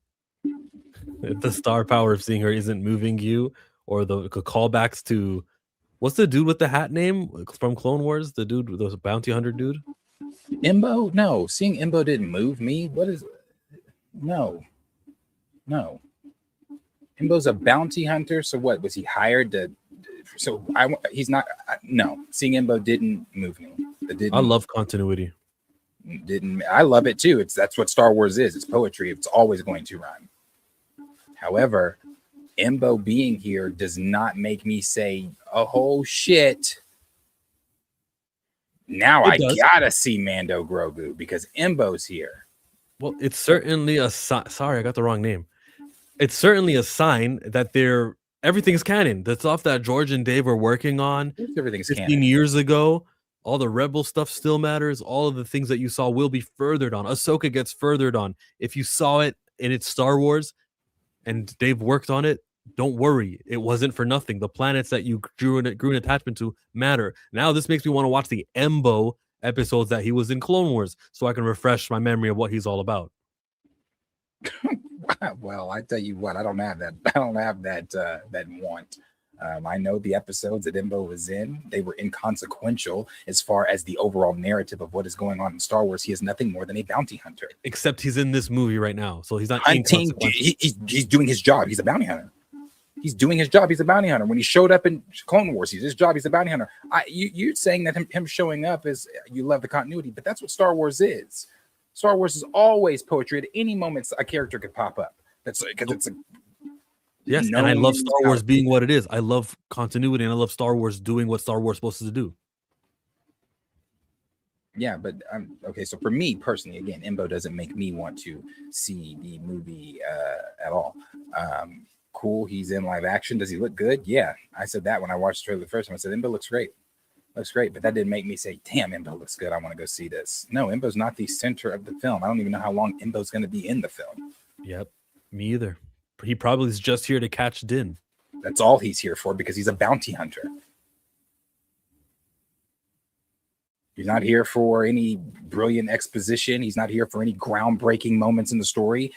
If the star power of seeing her isn't moving you, or the callbacks to, what's the dude with the hat name from Clone Wars? The dude, the bounty hunter dude? Imbo? No, seeing Imbo didn't move me. What is? No. Imbo's a bounty hunter. So what was he hired to? So he's not. No, seeing Imbo didn't move me. I love continuity. I love it too. That's what Star Wars is. It's poetry. It's always going to rhyme. However, Imbo being here does not make me say, "Oh shit." Now I gotta see Mando Grogu because Imbo's here. Well, it's certainly a sorry, I got the wrong name. It's certainly a sign that everything's canon. The stuff that George and Dave were working on Everything's 15 canon. years ago, all the Rebel stuff still matters. All of the things that you saw will be furthered on. Ahsoka gets furthered on. If you saw it and it's Star Wars and Dave worked on it, don't worry. It wasn't for nothing. The planets that you grew an attachment to matter. Now this makes me want to watch the Embo episodes that he was in Clone Wars so I can refresh my memory of what he's all about. Well, I tell you what, I don't have that. I don't have that want. I know the episodes that Imbo was in, they were inconsequential as far as the overall narrative of what is going on in Star Wars. He is nothing more than a bounty hunter. Except he's in this movie right now, so he's not hunting. He's doing his job. He's a bounty hunter. He's doing his job. He's a bounty hunter. When he showed up in Clone Wars, he's his job. He's a bounty hunter. You're saying that him showing up is you love the continuity, but that's what Star Wars is. Star Wars is always poetry. At any moment, a character could pop up. That's because it's a yes, and I love Star Wars being what it is. I love continuity, and I love Star Wars doing what Star Wars is supposed to do. Yeah, but okay. So for me personally, again, Imbo doesn't make me want to see the movie at all. Cool, he's in live action. Does he look good? Yeah, I said that when I watched the trailer the first time. I said Imbo looks great. Looks great, but that didn't make me say, damn, Imbo looks good. I want to go see this. No, Imbo's not the center of the film. I don't even know how long Imbo's going to be in the film. Yep, me either. He probably is just here to catch Din. That's all he's here for because he's a bounty hunter. He's not here for any brilliant exposition. He's not here for any groundbreaking moments in the story.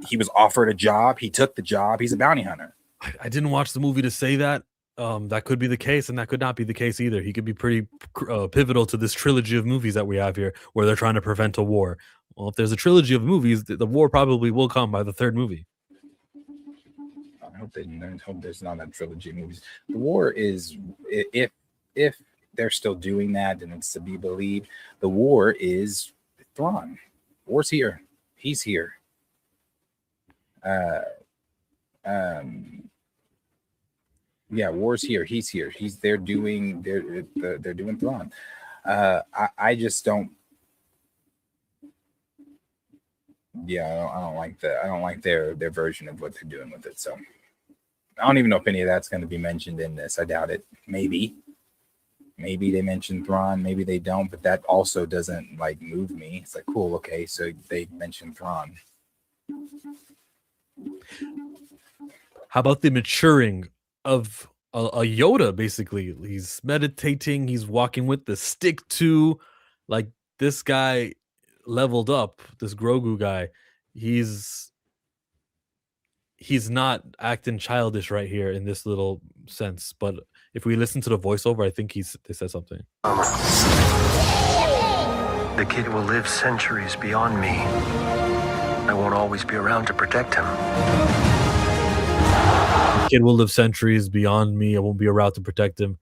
He was offered a job. He took the job. He's a bounty hunter. I didn't watch the movie to say that. That could be the case, and that could not be the case either. He could be pretty pivotal to this trilogy of movies that we have here, where they're trying to prevent a war. Well, if there's a trilogy of movies, the war probably will come by the third movie. I hope there's not a trilogy of movies. The war is, if they're still doing that, and it's to be believed, the war is Thrawn. War's here. He's here. Yeah, war's here. He's here. They're doing Thrawn. I just don't. Yeah, I don't like the. I don't like their version of what they're doing with it. So I don't even know if any of that's going to be mentioned in this. I doubt it. Maybe they mention Thrawn. Maybe they don't. But that also doesn't like move me. It's like cool. Okay, so they mentioned Thrawn. How about the maturing of a Yoda? Basically, he's meditating. He's walking with the stick too. Like this guy leveled up. This Grogu guy, he's not acting childish right here in this little sense. But if we listen to the voiceover, I think they said something. The kid will live centuries beyond me. I won't always be around to protect him. The kid will live centuries beyond me. I won't be around to protect him.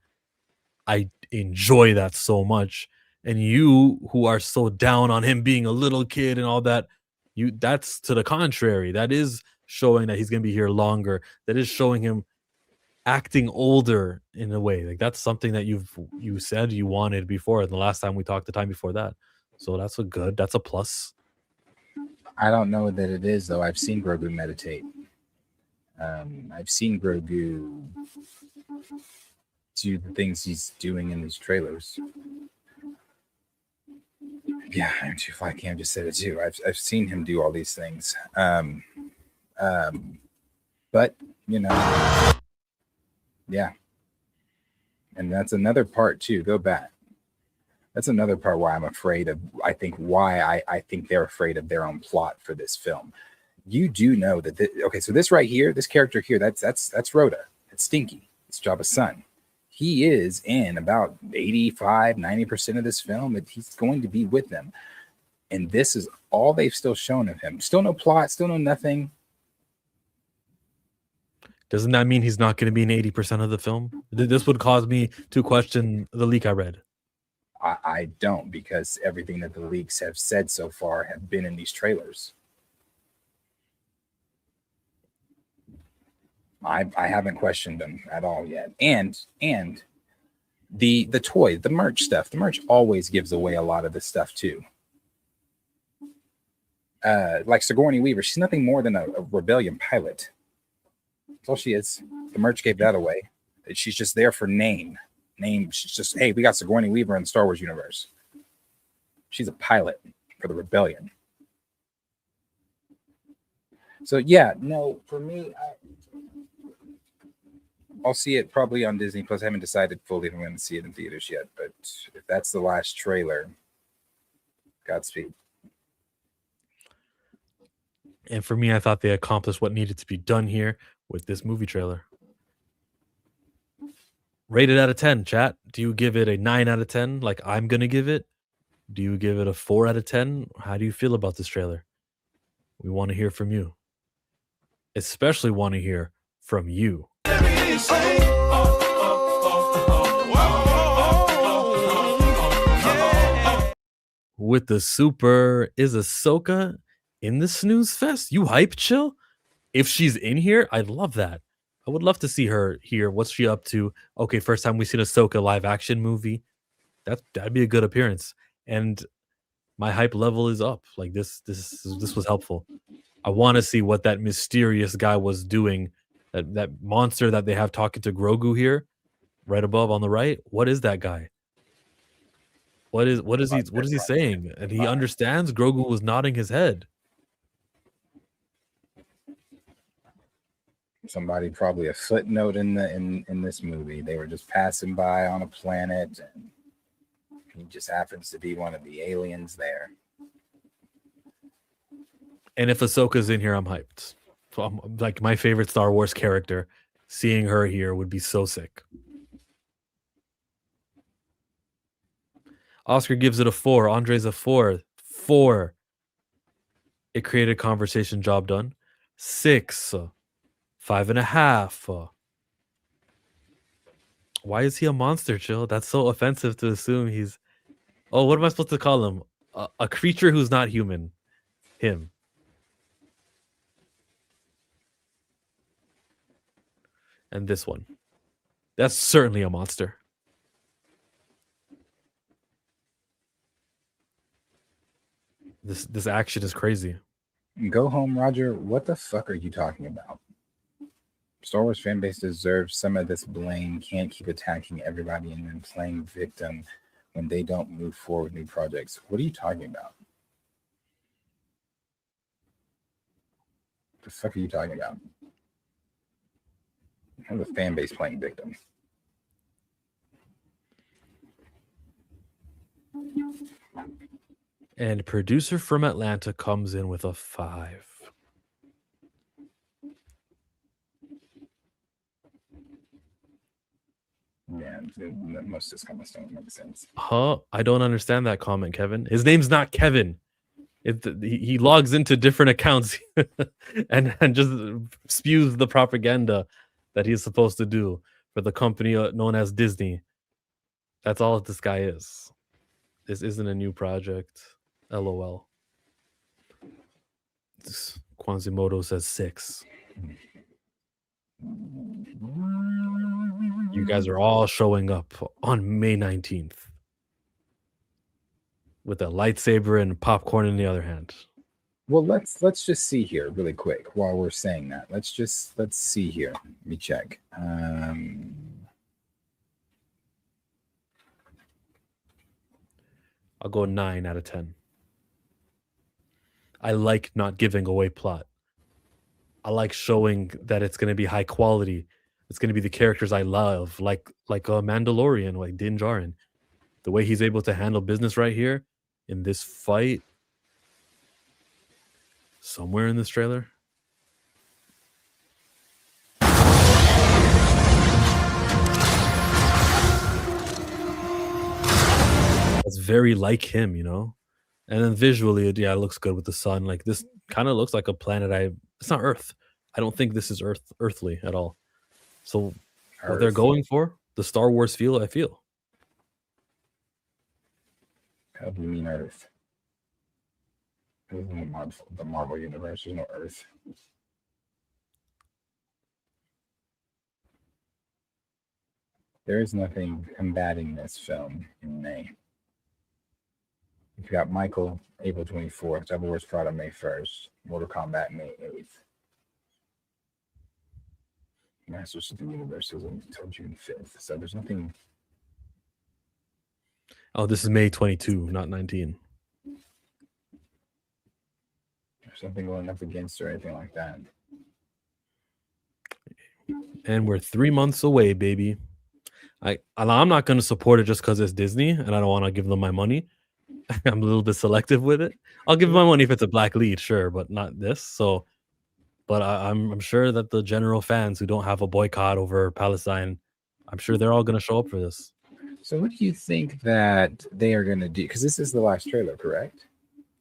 I enjoy that so much. And you, who are so down on him being a little kid and all that, that's to the contrary. That is showing that he's going to be here longer. That is showing him acting older in a way. Like that's something that you said you wanted before. And the last time we talked, the time before that. So that's a plus. I don't know that it is though. I've seen Grogu meditate. I've seen Grogu do the things he's doing in these trailers. Yeah, I'm too fly cam just said it too. I've seen him do all these things. But you know, yeah. And that's another part too. Go back. That's another part why I'm afraid of. I think they're afraid of their own plot for this film. You do know that. Okay, so this right here, this character here, that's Rhoda. It's Stinky. It's Jabba's son. He is in about 85-90% of this film. He's going to be with them, and this is all they've still shown of him. Still no plot. Still no nothing. Doesn't that mean he's not going to be in 80% of the film? This would cause me to question the leak I read. I don't, because everything that the leaks have said so far have been in these trailers. I haven't questioned them at all yet. And the toy, the merch stuff, the merch always gives away a lot of this stuff too. Like Sigourney Weaver, she's nothing more than a rebellion pilot. That's all she is. The merch gave that away. She's just there for name. She's just, hey, we got Sigourney Weaver in the Star Wars universe. She's a pilot for the rebellion. So yeah, no, for me, I'll see it probably on Disney Plus. I haven't decided fully if I'm going to see it in theaters yet, but if that's the last trailer, Godspeed. And for me, I thought they accomplished what needed to be done here with this movie trailer. Rated out of 10, chat. Do you give it a 9 out of 10 like I'm going to give it? Do you give it a 4 out of 10? How do you feel about this trailer? We want to hear from you. Especially want to hear from you. With the super, is Ahsoka in the snooze fest? You hype, chill? If she's in here, I'd love that. I would love to see her here. What's she up to? Okay, first time we see an Ahsoka live action movie. That'd be a good appearance. And my hype level is up. Like this was helpful. I want to see what that mysterious guy was doing. That monster that they have talking to Grogu here, right above on the right. What is that guy? What is he saying? And he understands. Grogu was nodding his head. Somebody, probably a footnote in this movie. They were just passing by on a planet, and he just happens to be one of the aliens there. And if Ahsoka's in here, I'm hyped. So I'm like my favorite Star Wars character. Seeing her here would be so sick. Oscar gives it a 4. Andre's a 4. 4. It created conversation, job done. 6. 5.5. Why is he a monster, chill? That's so offensive to assume he's... Oh, what am I supposed to call him? A creature who's not human. Him. And this one. That's certainly a monster. This action is crazy. Go home, Roger. What the fuck are you talking about? Star Wars fan base deserves some of this blame. Can't keep attacking everybody and then playing victim when they don't move forward with new projects. What are you talking about? The fuck are you talking about? How's the fan base playing victim? And producer from Atlanta comes in with a 5. Yeah, most of this comments don't make sense. Huh? I don't understand that comment, Kevin. His name's not Kevin. He logs into different accounts and just spews the propaganda that he's supposed to do for the company known as Disney. That's all this guy is. This isn't a new project. LOL. Quasimodo says 6. You guys are all showing up on May 19th with a lightsaber and popcorn in the other hand. Well, let's just see here really quick while we're saying that. Let's see here. Let me check. I'll go 9 out of 10. I like not giving away plot. I like showing that it's going to be high quality. It's going to be the characters I love, like a Mandalorian, like Din Djarin. The way he's able to handle business right here in this fight, somewhere in this trailer. That's very like him, you know? And then visually, it looks good with the sun. Like this kind of looks like a planet it's not Earth. I don't think this is earthly at all. So what they're going for, the Star Wars feel, I feel. How do you mean Earth? This isn't the Marvel universe. There's no Earth. There is nothing combating this film in May. You've got Michael, April 24th, Double Wars Prada, May 1st, Mortal Kombat, May 8th. Masters of the Universe is until June 5th. So there's nothing. Oh, this is May 22, not 19. There's nothing going up against or anything like that. And we're 3 months away, baby. I'm not going to support it just because it's Disney and I don't want to give them my money. I'm a little bit selective with it. I'll give my money if it's a black lead, sure, but not this. So, but I'm sure that the general fans who don't have a boycott over Palestine, I'm sure they're all going to show up for this. So, what do you think that they are going to do? Because this is the last trailer, correct?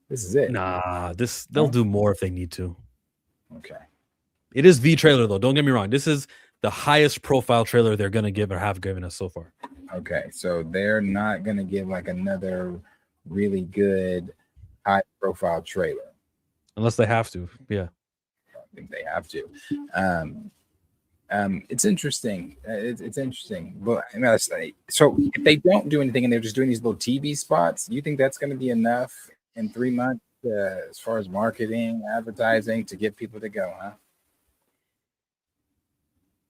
This is it. Nah, they'll do more if they need to. Okay. It is the trailer, though. Don't get me wrong. This is the highest profile trailer they're going to give or have given us so far. Okay, so they're not going to give like another really good high profile trailer unless they have to. Yeah, I think they have to. It's interesting. It's interesting. But so if they don't do anything and they're just doing these little TV spots, you think that's going to be enough in 3 months as far as marketing, advertising to get people to go, huh?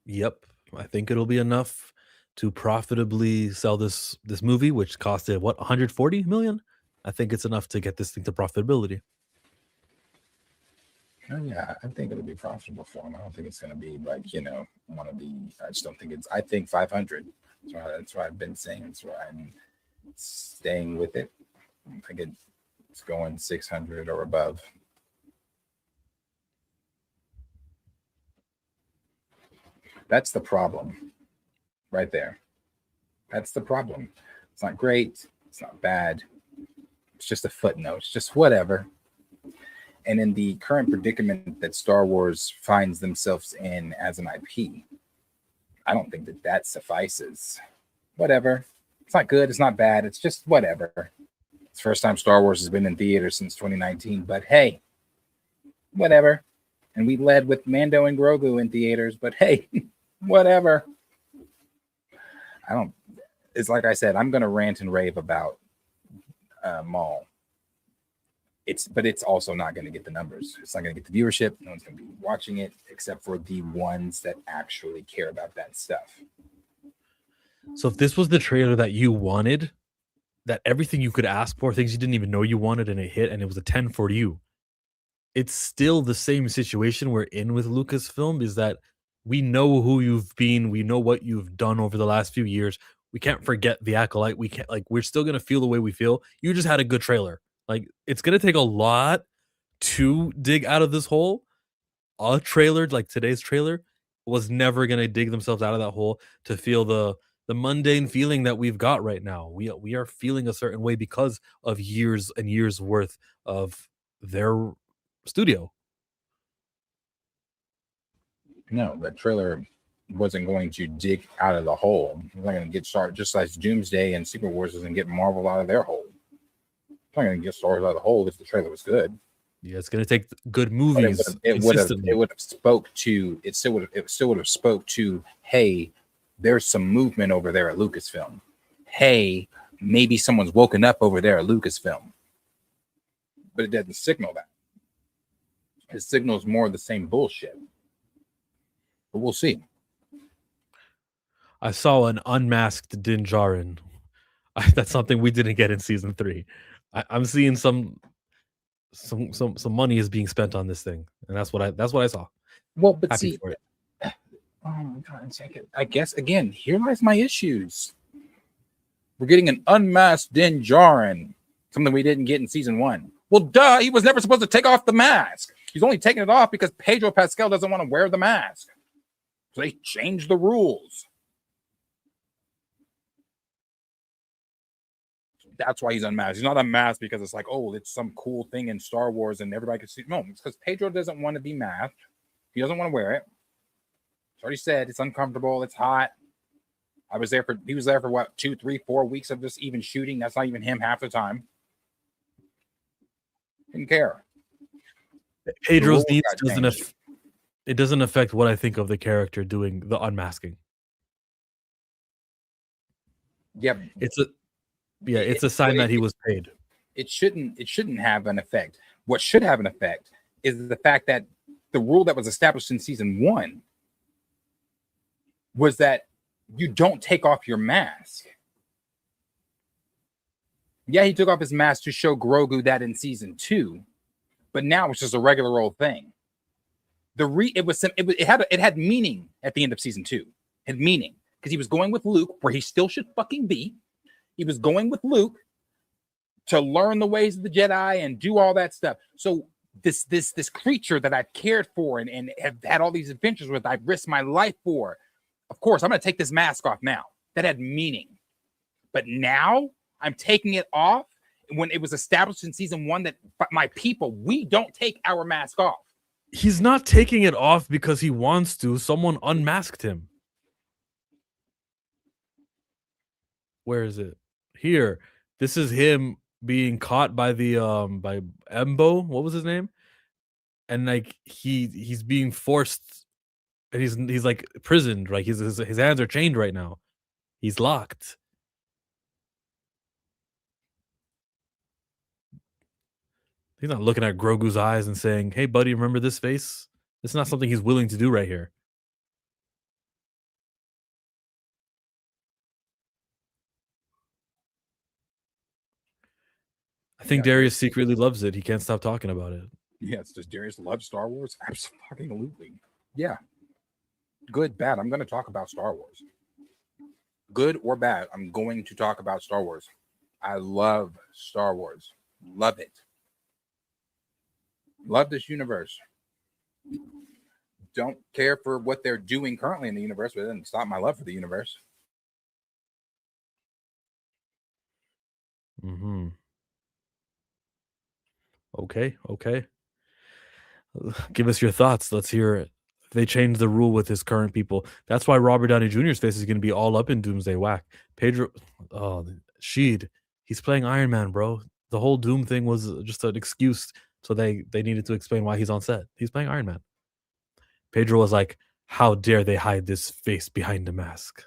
Yep, I think it'll be enough to profitably sell this movie, which costed what, 140 million. I think it's enough to get this thing to profitability. Oh, yeah, I think it'll be profitable for them. I don't think it's going to be like, one of the. I just don't think it's. I think 500. That's what I've been saying. That's why I'm staying with it. I think it's going 600 or above. That's the problem, right there. That's the problem. It's not great. It's not bad. It's just a footnote. It's just whatever. And in the current predicament that Star Wars finds themselves in as an IP, I don't think that suffices. Whatever. It's not good. It's not bad. It's just whatever. It's the first time Star Wars has been in theaters since 2019. But hey, whatever. And we led with Mando and Grogu in theaters. But hey, whatever. It's like I said, I'm going to rant and rave about Maul it's also not going to get the numbers. It's not going to get the viewership. No one's going to be watching it except for the ones that actually care about that stuff. So if this was the trailer that you wanted, that everything you could ask for, things you didn't even know you wanted, and it hit, and it was a 10 for you, it's still the same situation we're in with Lucasfilm, is that we know who you've been, we know what you've done over the last few years. We can't forget the Acolyte. We can't, like, we're still gonna feel the way we feel. You just had a good trailer. Like, it's gonna take a lot to dig out of this hole. A trailer like today's trailer was never gonna dig themselves out of that hole to feel the mundane feeling that we've got right now. We are feeling a certain way because of years and years worth of their studio. No, that trailer wasn't going to dig out of the hole. It's not going to get started, just like Doomsday and Secret Wars doesn't get Marvel out of their hole. It's not going to get Star Wars out of the hole if the trailer was good. Yeah, it's going to take good movies. It would have spoke to it. Still would have spoke to, hey, there's some movement over there at Lucasfilm. Hey, maybe someone's woken up over there at Lucasfilm. But it doesn't signal that. It signals more of the same bullshit. But we'll see. I saw an unmasked Din Djarin. That's something we didn't get in season 3. I'm seeing some money is being spent on this thing, and that's what I saw. Well, but Happy see, for it. oh my god, I guess again, here lies my issues. We're getting an unmasked Din Djarin, something we didn't get in season 1. Well, duh, he was never supposed to take off the mask. He's only taking it off because Pedro Pascal doesn't want to wear the mask. So they changed the rules. That's why he's unmasked. He's not unmasked because it's like, oh, it's some cool thing in Star Wars and everybody can see. No, it's because Pedro doesn't want to be masked. He doesn't want to wear it. It's already said it's uncomfortable. It's hot. He was there for what, 2, 3, 4 weeks of just even shooting. That's not even him half the time. Didn't care. Pedro's needs doesn't affect what I think of the character doing the unmasking. Yeah, it's a sign that he was paid. It shouldn't have an effect. What should have an effect is the fact that the rule that was established in season 1 was that you don't take off your mask. Yeah, he took off his mask to show Grogu that in season 2, but now it's just a regular old thing. It had meaning at the end of season 2. It had meaning because he was going with Luke where he still should fucking be. He was going with Luke to learn the ways of the Jedi and do all that stuff. So this creature that I've cared for and have had all these adventures with, I've risked my life for. Of course, I'm going to take this mask off now. That had meaning. But now I'm taking it off when it was established in season 1 that my people, we don't take our mask off. He's not taking it off because he wants to. Someone unmasked him. Where is it? Here. This is him being caught by the by Embo. What was his name? And like he's being forced, and he's like prisoned. Like his hands are chained right now. He's locked. He's not looking at Grogu's eyes and saying, "Hey, buddy, remember this face?" It's not something he's willing to do right here. I think Darius secretly loves it. He can't stop talking about it. Yes, does Darius love Star Wars? Absolutely. Yeah. Good, bad. I'm going to talk about Star Wars. Good or bad, I'm going to talk about Star Wars. I love Star Wars. Love it. Love this universe. Don't care for what they're doing currently in the universe, but it doesn't stop my love for the universe. Mm-hmm. Okay. Give us your thoughts. Let's hear it. They changed the rule with his current people. That's why Robert Downey Jr.'s face is going to be all up in Doomsday whack. Pedro, Sheed, he's playing Iron Man, bro. The whole Doom thing was just an excuse, so they needed to explain why he's on set. He's playing Iron Man. Pedro was like, how dare they hide this face behind a mask?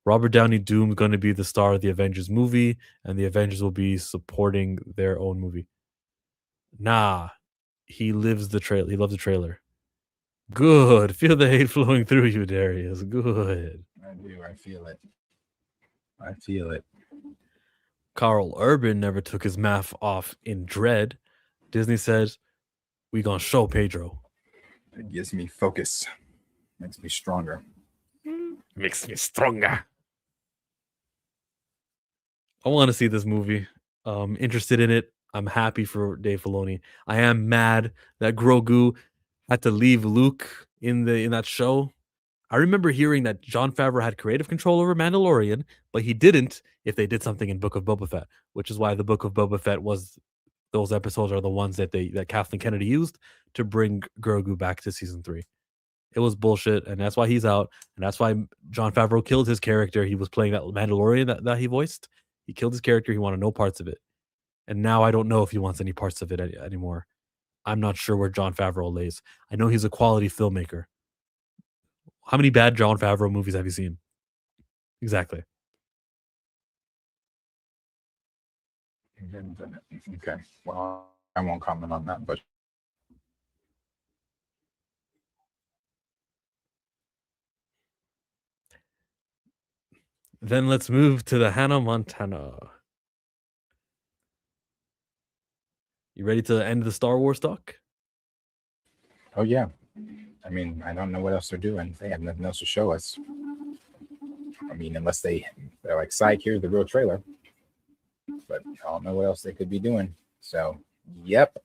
Robert Downey Doom is going to be the star of the Avengers movie, and the Avengers will be supporting their own movie. Nah, he lives the trailer. He loves the trailer. Good. Feel the hate flowing through you, Darius. Good. I do. I feel it. I feel it. Carl Urban never took his mask off in Dread. Disney says, we gonna show Pedro. It gives me focus. Makes me stronger. Makes me stronger. I want to see this movie. Interested in it. I'm happy for Dave Filoni. I am mad that Grogu had to leave Luke in that show. I remember hearing that Jon Favreau had creative control over Mandalorian, but he didn't if they did something in Book of Boba Fett, which is why the Book of Boba Fett was those episodes are the ones that Kathleen Kennedy used to bring Grogu back to season 3. It was bullshit, and that's why he's out, and that's why Jon Favreau killed his character. He was playing that Mandalorian that he voiced. He killed his character. He wanted no parts of it. And now I don't know if he wants any parts of it anymore. I'm not sure where Jon Favreau lays. I know he's a quality filmmaker. How many bad Jon Favreau movies have you seen? Exactly. Okay. Well, I won't comment on that, but Then let's move to the Hannah Montana. You ready to end the Star Wars talk? oh yeah. I mean, I don't know what else they're doing. They have nothing else to show us. I mean, unless they're like, psych, here's the real trailer. But I don't know what else they could be doing. So, yep.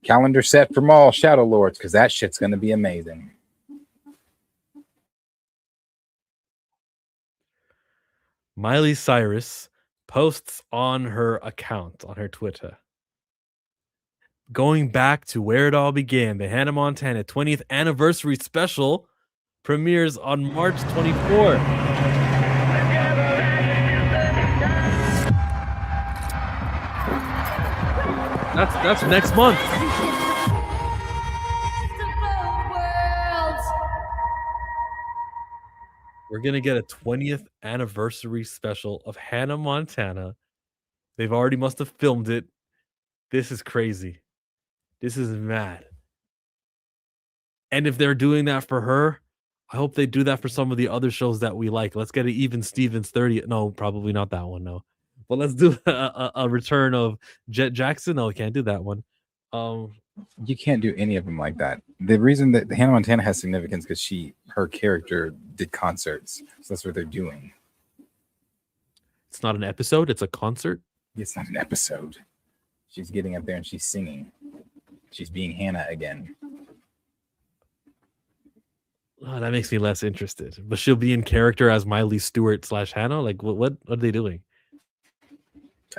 Calendar set for Maul Shadow Lords, because that shit's going to be amazing. Miley Cyrus posts on her account, on her Twitter, going back to where it all began. The Hannah Montana 20th anniversary special premieres on March 24th. That's next month. We're going to get a 20th anniversary special of Hannah Montana. They've already must have filmed it. This is crazy. This is mad. And if they're doing that for her, I hope they do that for some of the other shows that we like. Let's get an Even Stevens 30. No, probably not that one. No. But let's do a return of Jet Jackson. No, we can't do that one. You can't do any of them like that. The reason that Hannah Montana has significance because her character did concerts. So that's what they're doing. It's not an episode. It's a concert. It's not an episode. She's getting up there and she's singing. She's being Hannah again. Oh, that makes me less interested. But she'll be in character as Miley Stewart / Hannah. Like, what are they doing?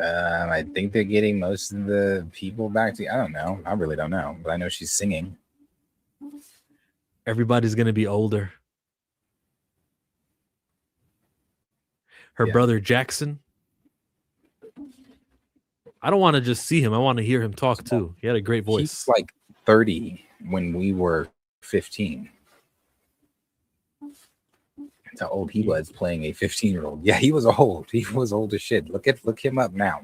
I think they're getting most of the people back to. I don't know. I really don't know. But I know she's singing. Everybody's gonna be older. Her brother Jackson. I don't want to just see him. I want to hear him talk too. He had a great voice. He's like 30 when we were 15. That's how old he was playing a 15-year-old. Yeah, he was old. He was old as shit. Look him up now.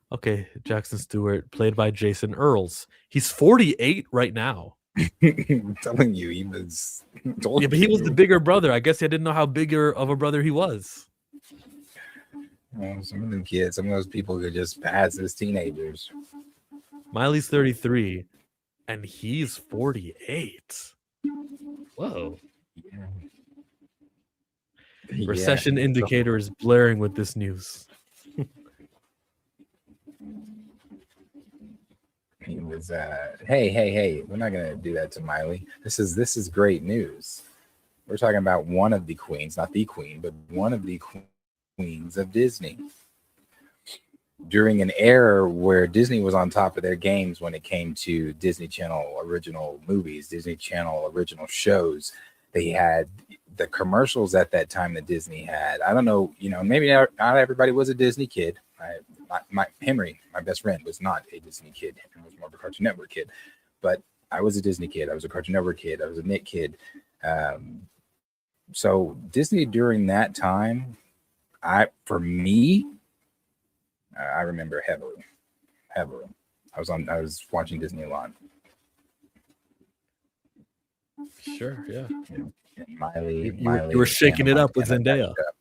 Okay, Jackson Stewart, played by Jason Earls. He's 48 right now. I'm telling you, he was old. Yeah, but he was the bigger brother. I guess I didn't know how bigger of a brother he was. Some of them kids, some of those people could just pass as teenagers. Miley's 33, and he's 48. Whoa. Yeah. Recession indicator is blaring with this news. He was hey, we're not gonna do that to Miley. This is great news. We're talking about one of the queens, not the queen, but one of the queens of Disney. During an era where Disney was on top of their games when it came to Disney Channel original movies, Disney Channel original shows, they had the commercials at that time that Disney had. I don't know, maybe not everybody was a Disney kid. Henry, my best friend, was not a Disney kid. He was more of a Cartoon Network kid. But I was a Disney kid. I was a Cartoon Network kid. I was a Nick kid. So Disney during that time, I remember heavily. heavily. I was watching Disney a lot. Sure, yeah. And Miley, You were and shaking it Hannah up with Montana Zendaya. matched up.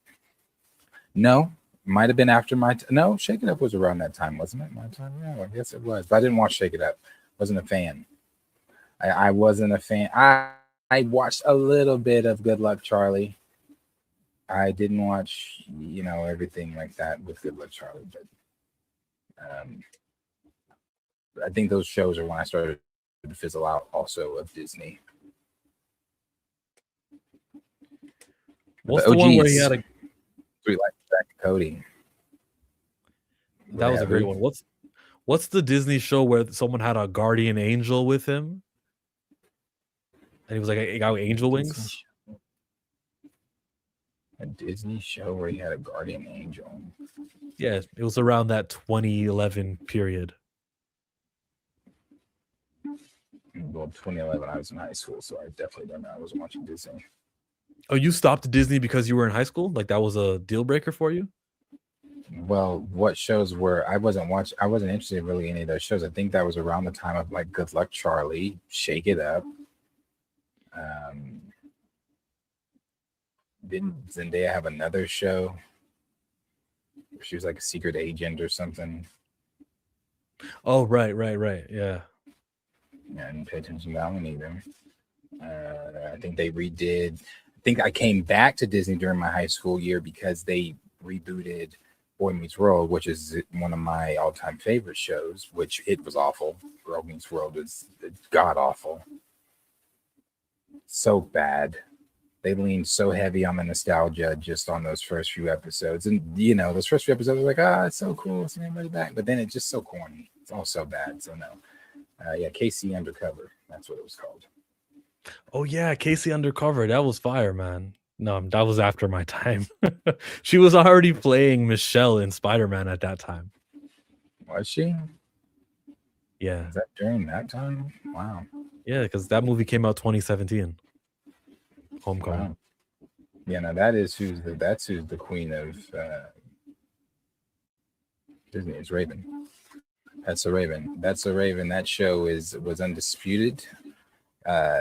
No, might have been after no, Shake It Up was around that time, wasn't it? My time? Yeah, I guess it was. But I didn't watch Shake It Up. Wasn't a fan. I wasn't a fan. I watched a little bit of Good Luck Charlie. I didn't watch, everything like that with Good Luck Charlie, but I think those shows are when I started to fizzle out also of Disney. What's the one where he OGs, had a Sweet Life of Zack and Cody. that was a great one. What's the Disney show where someone had a guardian angel with him? And he was like a guy with angel wings. A Disney show where he had a guardian angel. Yeah, it was around that 2011 period. Well, 2011, I was in high school, so I definitely don't know. I wasn't watching Disney. Oh, you stopped Disney because you were in high school? Like that was a deal breaker for you? Well, what shows were I wasn't interested in really any of those shows. I think that was around the time of like Good Luck Charlie, Shake It Up. Didn't Zendaya have another show where she was like a secret agent or something? Oh, right. Yeah. Yeah, I didn't pay attention to that one either. I think they redid. I think I came back to Disney during my high school year because they rebooted Boy Meets World, which is one of my all-time favorite shows, which it was awful. Girl Meets World is god awful. So bad. They leaned so heavy on the nostalgia just on those first few episodes. And, those first few episodes were like, it's so cool seeing everybody back. But then it's just so corny. It's all so bad. So, no. KC Undercover. That's what it was called. Oh, yeah. Casey Undercover. That was fire, man. No, that was after my time. She was already playing Michelle in Spider-Man at that time. Was she? Yeah. Is that during that time? Wow. Yeah, because that movie came out 2017. Homecoming. Wow. Yeah, no, that's who's the queen of Disney. It's Raven. That's a Raven. That show was undisputed.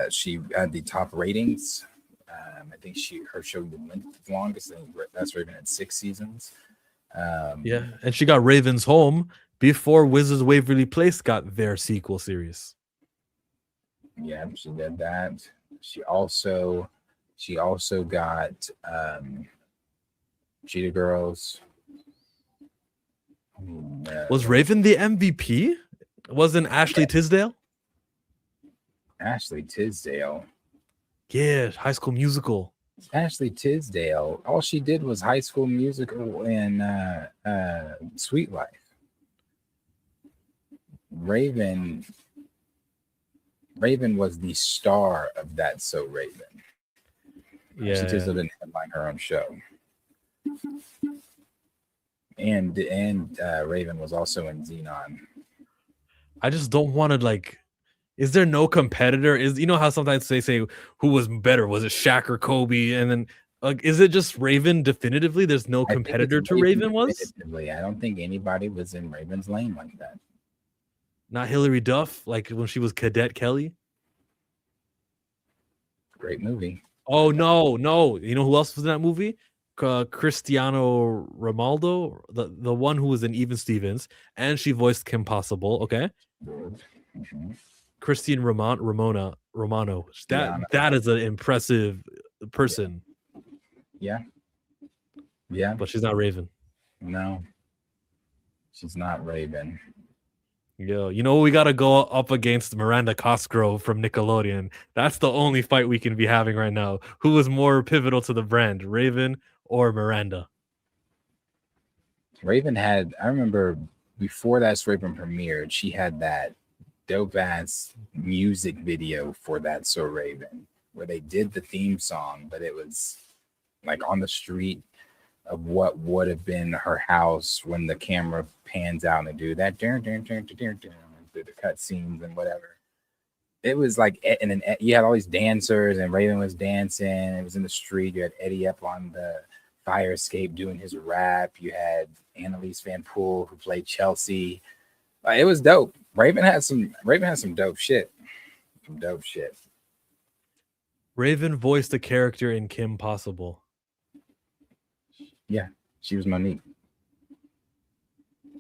She had the top ratings. I think her show went the longest. I think That's Raven had 6 seasons. Yeah, and she got Raven's Home before Wizards Waverly Place got their sequel series. Yeah, she did that. She also got Cheetah Girls. Was Raven the MVP? Wasn't Ashley Tisdale? Ashley Tisdale. Yeah, High School Musical. Ashley Tisdale. All she did was High School Musical and Sweet Life. Raven was the star of That's So Raven. Yeah. She Tisdale didn't headline her own show. And Raven was also in Xenon. I just don't want to is there no competitor? How sometimes they say who was better? Was it Shaq or Kobe? And then is it just Raven definitively? There's no competitor to Raven was? I don't think anybody was in Raven's lane like that. Not Hilary Duff, like when she was Cadet Kelly. Great movie. Oh no. You know who else was in that movie? Cristiano Ronaldo, the one who was in Even Stevens, and she voiced Kim Possible. Okay. Mm-hmm. Christine Romano. That is an impressive person. Yeah. But she's not Raven. No. She's not Raven. Yo, we got to go up against Miranda Cosgrove from Nickelodeon. That's the only fight we can be having right now. Who was more pivotal to the brand, Raven or Miranda? Raven I remember before That's Raven premiered, she had that dope ass music video for That's So Raven, where they did the theme song, but it was like on the street of what would have been her house when the camera pans out and do that through the cut scenes and whatever. It was like, and then you had all these dancers and Raven was dancing. It was in the street. You had Eddie up on the fire escape doing his rap. You had Annalise Van Poel who played Chelsea. It was dope. Raven had some dope shit. Some dope shit. Raven voiced a character in Kim Possible. Yeah, she was Monique.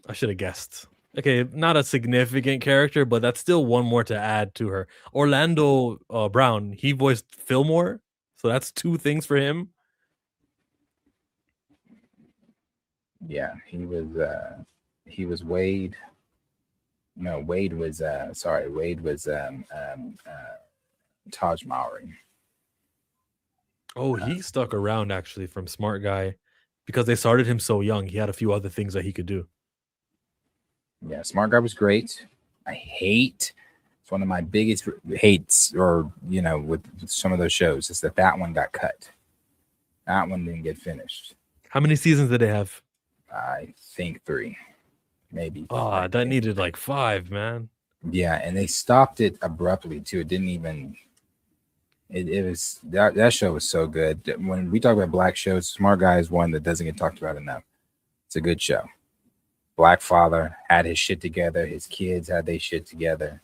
I should have guessed. Okay, not a significant character, but that's still one more to add to her. Orlando Brown, he voiced Fillmore, so that's 2 things for him. Yeah, he was Wade. No, Wade was Taj Mowry. Oh, he stuck around actually from Smart Guy because they started him so young. He had a few other things that he could do. Yeah, Smart Guy was great. It's one of my biggest hates, or with some of those shows, is that one got cut. That one didn't get finished. How many seasons did they have? I think 3, maybe. Oh, that needed like 5, man. Yeah, and they stopped it abruptly too. It didn't even. It was that show was so good. When we talk about black shows, Smart Guy is one that doesn't get talked about enough. It's a good show. Black father had his shit together. His kids had their shit together.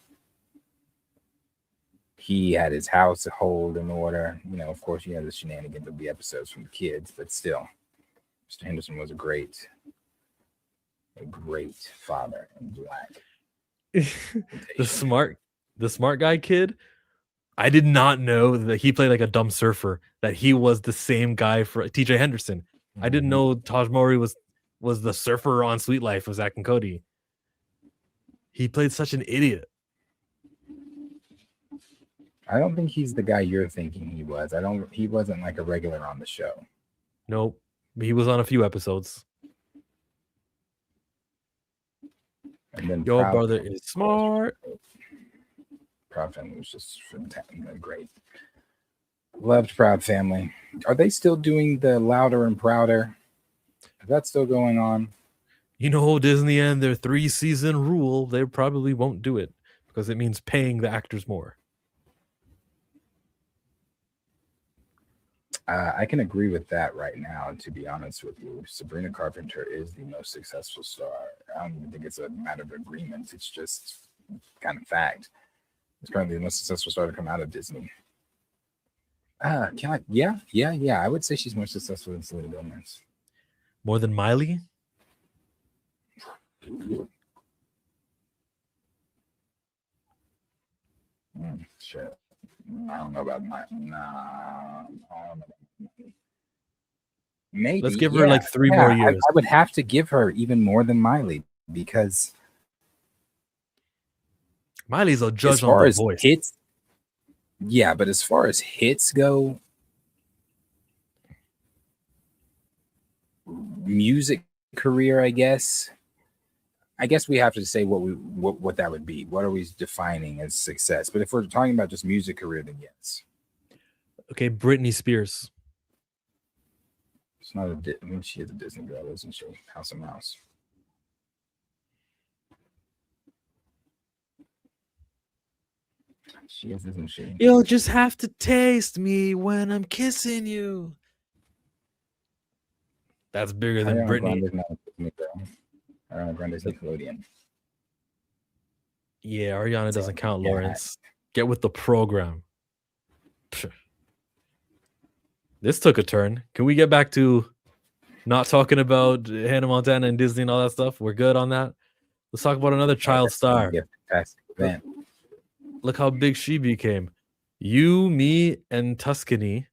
He had his household in order. Of course, the shenanigans of the episodes from the kids, but still, Mr. Henderson was a great father in black. the smart guy kid. I did not know that he played like a dumb surfer, that he was the same guy for TJ Henderson. I didn't know Taj Mowry was the surfer on Sweet Life of Zach and Cody. He played such an idiot. I don't think he's the guy you're thinking he was. He wasn't like a regular on the show. Nope. He was on a few episodes. And then Your brother is smart. Proud Family was just great. Loved Proud Family. Are they still doing the Louder and Prouder? Is that still going on? Disney and their 3-season rule, they probably won't do it because it means paying the actors more. I can agree with that right now. And to be honest with you, Sabrina Carpenter is the most successful star. I don't even think it's a matter of agreement. It's just kind of fact. It's currently the most successful star to come out of Disney. Yeah. I would say she's more successful than Selena Gomez. More than Miley? Shit. I don't know about Miley. Nah. Maybe. Let's give her like 3 more years. I would have to give her even more than Miley because Miley's a judge on The Voice. Hits, yeah, but as far as hits go, music career, I guess we have to say what that would be. What are we defining as success? But if we're talking about just music career, then yes. Okay, Britney Spears. It's not she is a Disney girl, isn't she? House of Mouse. She is, isn't she? You'll just have to taste me when I'm kissing you. That's bigger than Ariana Britney. Grande's not a Disney girl. Ariana Grande's Nickelodeon. Yeah, Ariana doesn't count, Lawrence. Get with the program. Psh. This took a turn. Can we get back to not talking about Hannah Montana and Disney and all that stuff? We're good on that. Let's talk about another child star. Fantastic event. Look how big she became. You, Me, and Tuscany,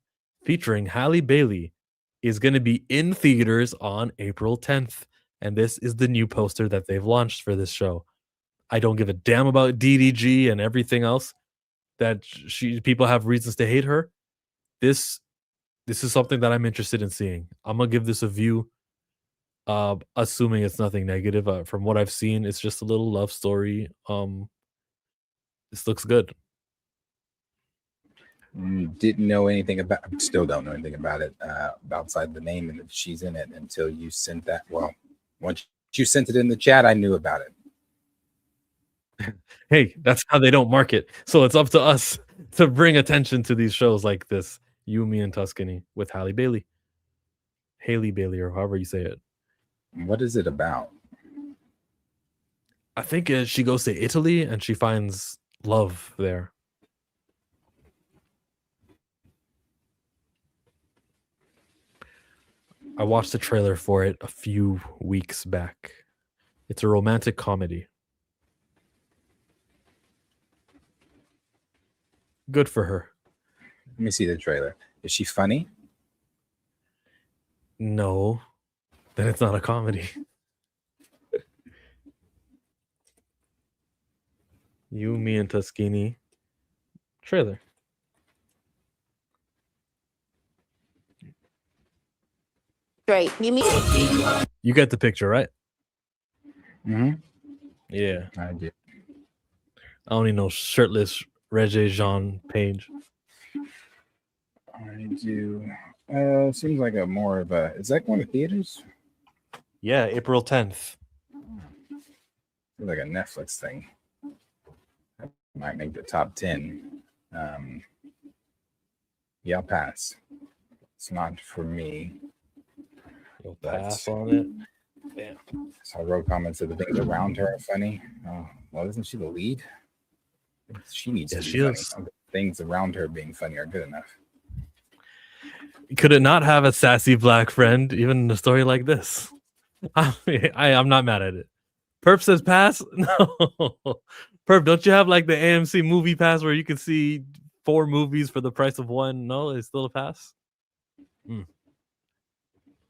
featuring Halle Bailey, is going to be in theaters on April 10th. And this is the new poster that they've launched for this show. I don't give a damn about DDG and everything else that people have reasons to hate her. This is something that I'm interested in seeing. I'm going to give this a view, assuming it's nothing negative. From what I've seen, it's just a little love story. This looks good. Didn't know anything about, still don't know anything about it outside the name and that she's in it until you sent that. Well, once you sent it in the chat, I knew about it. Hey, that's how they don't market. So it's up to us to bring attention to these shows like this. You, Me, and Tuscany with Halle Bailey. Haley Bailey, or however you say it. What is it about? I think she goes to Italy and she finds love there. I watched the trailer for it a few weeks back. It's a romantic comedy. Good for her. Let me see the trailer. Is she funny? No, then it's not a comedy. You, me, and Tuskegee. Trailer. Great. You mean You get the picture, right? Mm-hmm. Yeah. I do. I only know shirtless Regé Jean Page. I do. Seems like a more of a. Is that going to theaters? Yeah, April 10th. Seems like a Netflix thing. That might make the top 10. Yeah, I'll pass. It's not for me. You'll pass on it. Damn. So I wrote comments that the things around her are funny. Oh, well, isn't she the lead? She needs to be she funny. is. Things around her being funny are good enough. Could it not have a sassy black friend, even in a story like this? I'm not mad at it. Perp says pass? No. Perp, don't you have like the AMC movie pass where you can see 4 movies for the price of 1? No, it's still a pass?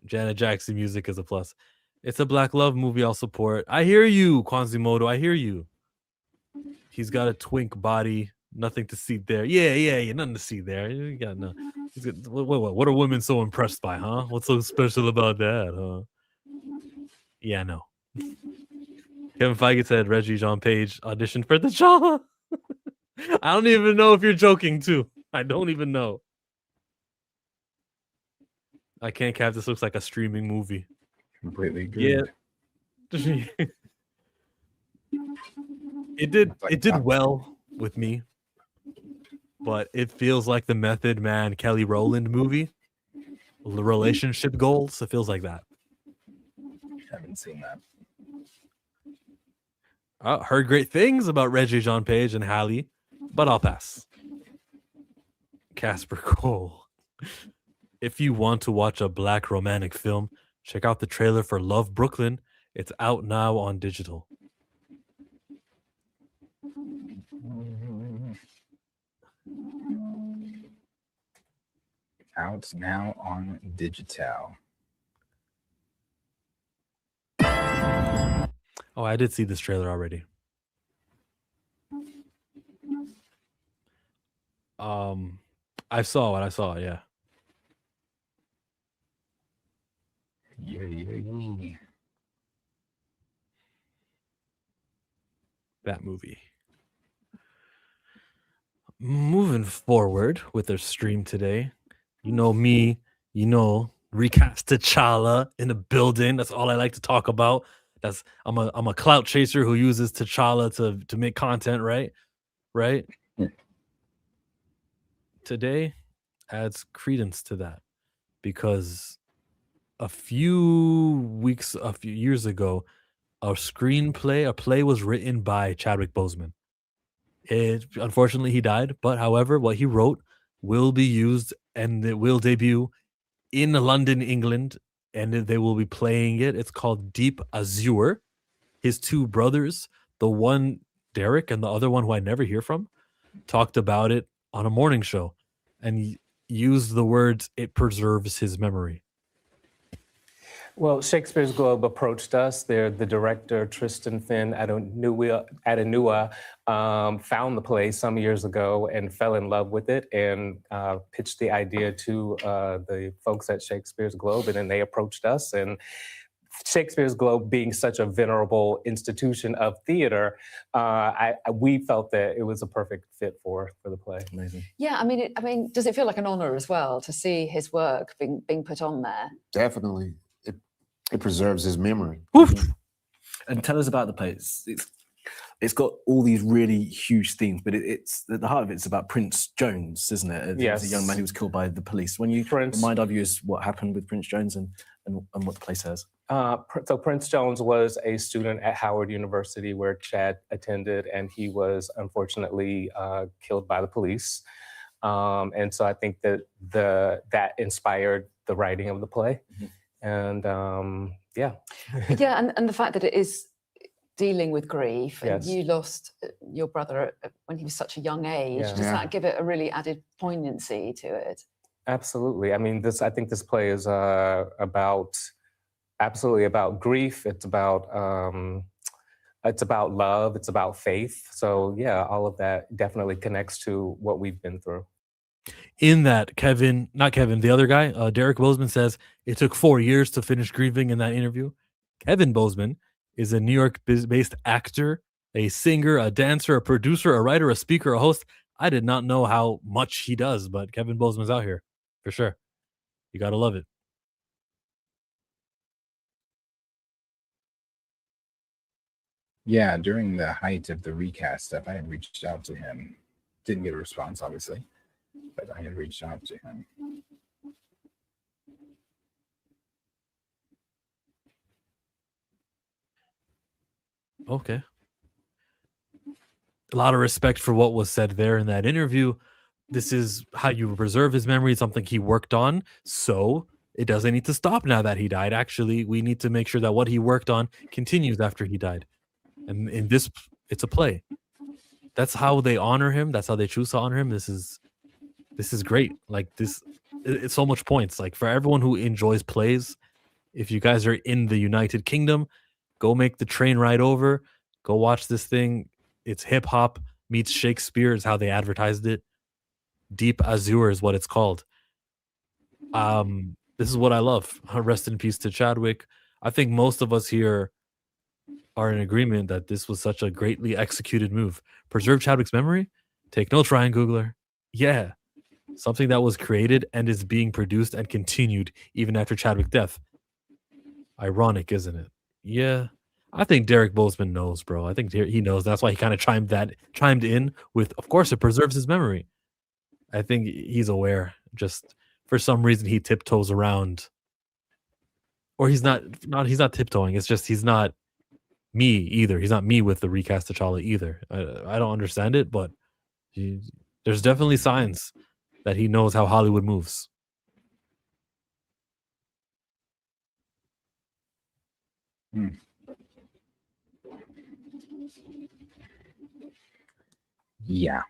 Janet Jackson music is a plus. It's a black love movie I'll support. I hear you, Kwanzimoto. I hear you. He's got a twink body. Nothing to see there. Yeah. Nothing to see there. You got no. What are women so impressed by, huh? What's so special about that, huh? Yeah, no. Kevin Feige said Regé Jean Page auditioned for T'Challa. I don't even know if you're joking, too. I don't even know. I can't cap. This looks like a streaming movie. Completely good. Yeah. It did well with me, but it feels like the Method Man Kelly Rowland movie. The relationship goals. It feels like that. Haven't seen that. I heard great things about Regé Jean Page and Halle, but I'll pass. Casper Cole. If you want to watch a black romantic film, check out the trailer for Love Brooklyn. It's out now on digital. Out now on digital. Oh, I did see this trailer already. I saw it, yeah. Yeah. That movie. Moving forward with their stream today. You know me, recast T'Challa in a building. That's all I like to talk about. I'm a clout chaser who uses T'Challa to make content, right? Right? Yeah. Today adds credence to that because a few years ago, a play was written by Chadwick Boseman. Unfortunately, he died, but however, what he wrote will be used and it will debut in London, England, and they will be playing it. It's called Deep Azure. His 2 brothers, the one Derek and the other one who I never hear from, talked about it on a morning show and used the words, "It preserves his memory." Well, Shakespeare's Globe approached us. The director, Tristan Finn Adenua, found the play some years ago and fell in love with it and pitched the idea to the folks at Shakespeare's Globe, and then they approached us. And Shakespeare's Globe being such a venerable institution of theater, we felt that it was a perfect fit for the play. Amazing. Yeah, I mean, does it feel like an honor as well to see his work being put on there? Definitely. It preserves his memory. And tell us about the play. It's got all these really huge themes, but it's at the heart of it's about Prince Jones, isn't it? Yes. It's a young man who was killed by the police. When you remind our viewers what happened with Prince Jones and what the play says. So Prince Jones was a student at Howard University where Chad attended, and he was unfortunately killed by the police. And so I think that that inspired the writing of the play. And yeah. Yeah, and the fact that it is dealing with grief, and Yes. you lost your brother when he was such a young age. Yeah. Does Yeah. that give it a really added poignancy to it? Absolutely. I mean, I think this play is absolutely about grief. It's about love. It's about faith. So yeah, all of that definitely connects to what we've been through. In that, the other guy, Derek Boseman says it took 4 years to finish grieving in that interview. Kevin Boseman is a New York-based actor, a singer, a dancer, a producer, a writer, a speaker, a host. I did not know how much he does, but Kevin Boseman's out here for sure. You gotta love it. Yeah, during the height of the recast stuff, I had reached out to him. Didn't get a response, obviously, but I had reached out to him. Okay. A lot of respect for what was said there in that interview. This is how you preserve his memory, something he worked on. So it doesn't need to stop now that he died. Actually, we need to make sure that what he worked on continues after he died. And in this, it's a play. That's how they honor him. That's how they choose to honor him. This is great. Like this, it's so much points. Like for everyone who enjoys plays, if you guys are in the United Kingdom, go make the train ride over. Go watch this thing. It's hip hop meets Shakespeare is how they advertised it. Deep Azure is what it's called. This is what I love. Rest in peace to Chadwick. I think most of us here are in agreement that this was such a greatly executed move. Preserve Chadwick's memory? Take notes, Ryan Googler. Yeah. Something that was created and is being produced and continued even after Chadwick's death. Ironic, isn't it? Yeah. I think Derek Boseman knows, bro. I think he knows. That's why he kind of chimed in with, of course, it preserves his memory. I think he's aware. Just for some reason, he tiptoes around, or he's not tiptoeing. It's just he's not me either. He's not me with the recast T'Challa either. I don't understand it, but there's definitely signs that he knows how Hollywood moves. Yeah.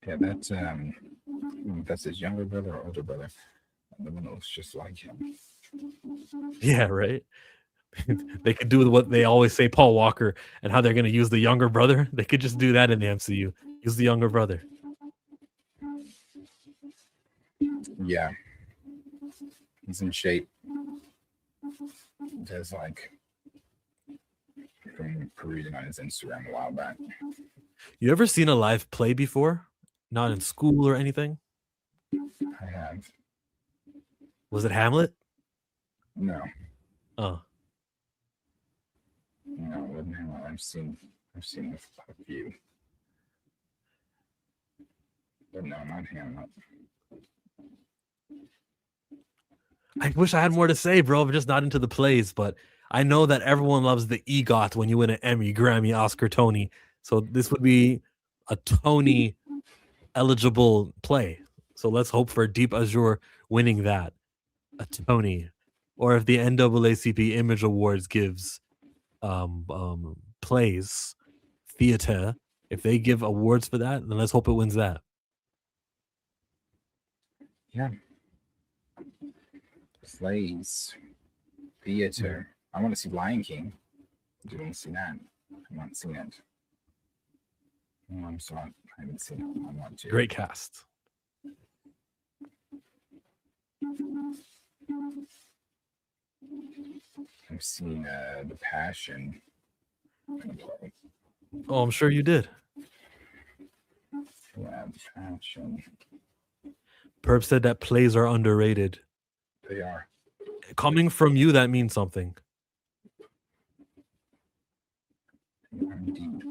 Yeah, that's his younger brother or older brother. The one that looks just like him. Yeah, right. They could do what they always say, Paul Walker, and how they're going to use the younger brother. They could just do that in the MCU. Use the younger brother. Yeah. He's in shape. There's like from reading on his Instagram a while back. You ever seen a live play before? Not in school or anything? I have. Was it Hamlet? No. Oh. No, it wasn't Hamlet. I've seen a few. But no, not Hamlet. I wish I had more to say, bro. I'm just not into the plays, but I know that everyone loves the EGOT when you win an Emmy, Grammy, Oscar, Tony. So this would be a Tony eligible play. So let's hope for Deep Azure winning that, a Tony. Or if the NAACP Image Awards gives plays, theater, if they give awards for that, then let's hope it wins that. Yeah. Plays, theater. I want to see Lion King. Do you want to see that? I haven't seen it. No, I'm sorry. I haven't seen it. I want to. Great cast. I've seen The Passion. Oh, I'm sure you did. Yeah, The Passion. Perp said that plays are underrated. They are. Coming from you, that means something. Indeed.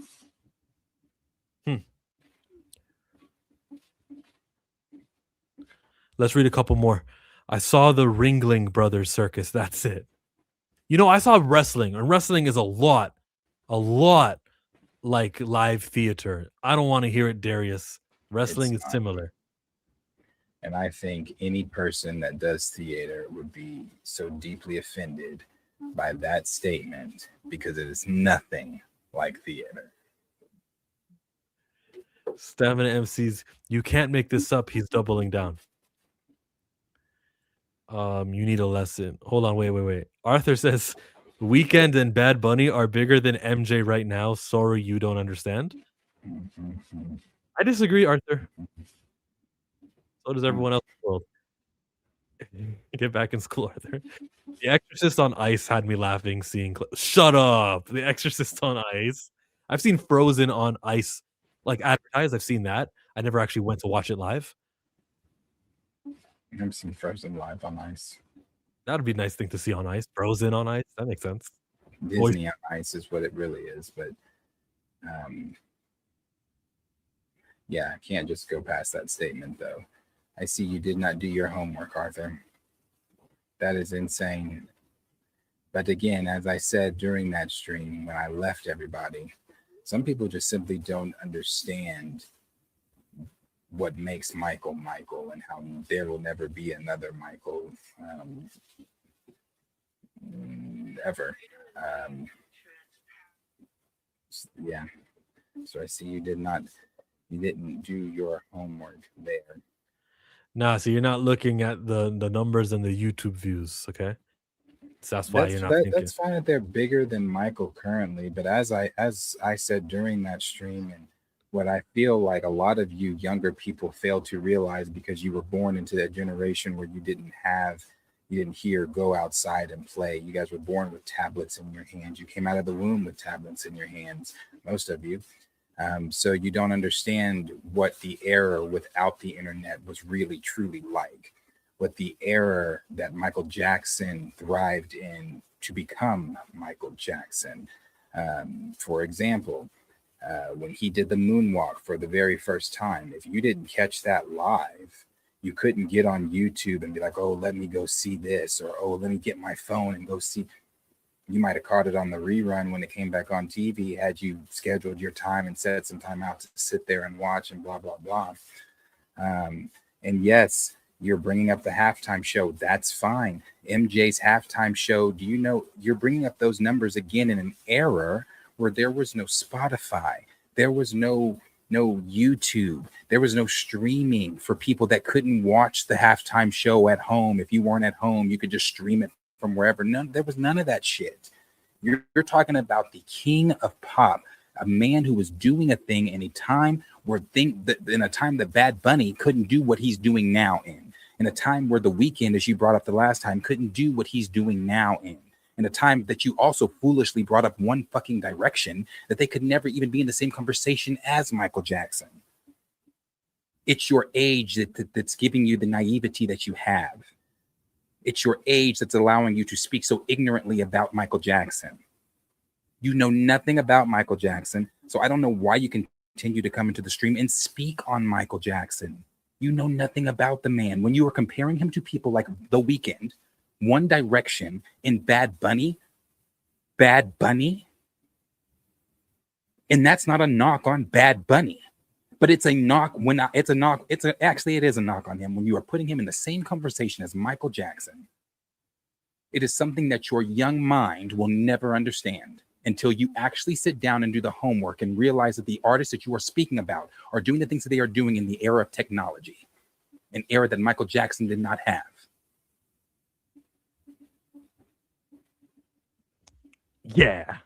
Let's read a couple more. I saw the Ringling Brothers circus. That's it. You know, I saw wrestling, and wrestling is a lot like live theater. I don't want to hear it, Darius. Wrestling is similar. And I think any person that does theater would be so deeply offended by that statement because it is nothing like theater. Stamina MCs, you can't make this up. He's doubling down. You need a lesson. Hold on, wait. Arthur says Weekend and Bad Bunny are bigger than MJ right now. Sorry, you don't understand. I disagree, Arthur. So does everyone else in the world. Get back in school, Arthur. The Exorcist on Ice had me laughing seeing Shut up. The Exorcist on Ice. I've seen Frozen on Ice like advertised. I've seen that. I never actually went to watch it live. I've seen Frozen live on Ice. That would be a nice thing to see on Ice. Frozen on Ice. That makes sense. Disney on Ice is what it really is, but yeah, I can't just go past that statement though. I see you did not do your homework, Arthur. That is insane. But again, as I said during that stream when I left everybody, some people just simply don't understand what makes Michael Michael and how there will never be another Michael ever. Yeah. So I see you didn't do your homework there. Nah, so you're not looking at the numbers and the YouTube views, okay? So that's why you're not thinking. That's fine that they're bigger than Michael currently, but as I said during that stream, and what I feel like a lot of you younger people fail to realize because you were born into that generation where you didn't hear go outside and play. You guys were born with tablets in your hands. You came out of the womb with tablets in your hands, most of you. So you don't understand what the era without the internet was really truly like, what the era that Michael Jackson thrived in to become Michael Jackson. For example, when he did the moonwalk for the very first time, if you didn't catch that live, you couldn't get on YouTube and be like, oh, let me go see this, or oh, let me get my phone and go see. You might have caught it on the rerun when it came back on TV, had you scheduled your time and set some time out to sit there and watch and blah, blah, blah. And yes, you're bringing up the halftime show. That's fine. MJ's halftime show, do you know, you're bringing up those numbers again in an era where there was no Spotify. There was no YouTube. There was no streaming for people that couldn't watch the halftime show at home. If you weren't at home, you could just stream it from wherever. There was none of that shit. You're talking about the king of pop, a man who was doing a thing in a time that Bad Bunny couldn't do what he's doing now in a time where The Weeknd, as you brought up the last time, couldn't do what he's doing now in a time that you also foolishly brought up One Fucking Direction, that they could never even be in the same conversation as Michael Jackson. It's your age that's giving you the naivety that you have. It's your age that's allowing you to speak so ignorantly about Michael Jackson. You know nothing about Michael Jackson, so I don't know why you continue to come into the stream and speak on Michael Jackson. You know nothing about the man. When you are comparing him to people like The Weeknd, One Direction, and Bad Bunny, and that's not a knock on Bad Bunny. But it's a knock actually it is a knock on him when you are putting him in the same conversation as Michael Jackson. It is something that your young mind will never understand until you actually sit down and do the homework and realize that the artists that you are speaking about are doing the things that they are doing in the era of technology, an era that Michael Jackson did not have. Yeah.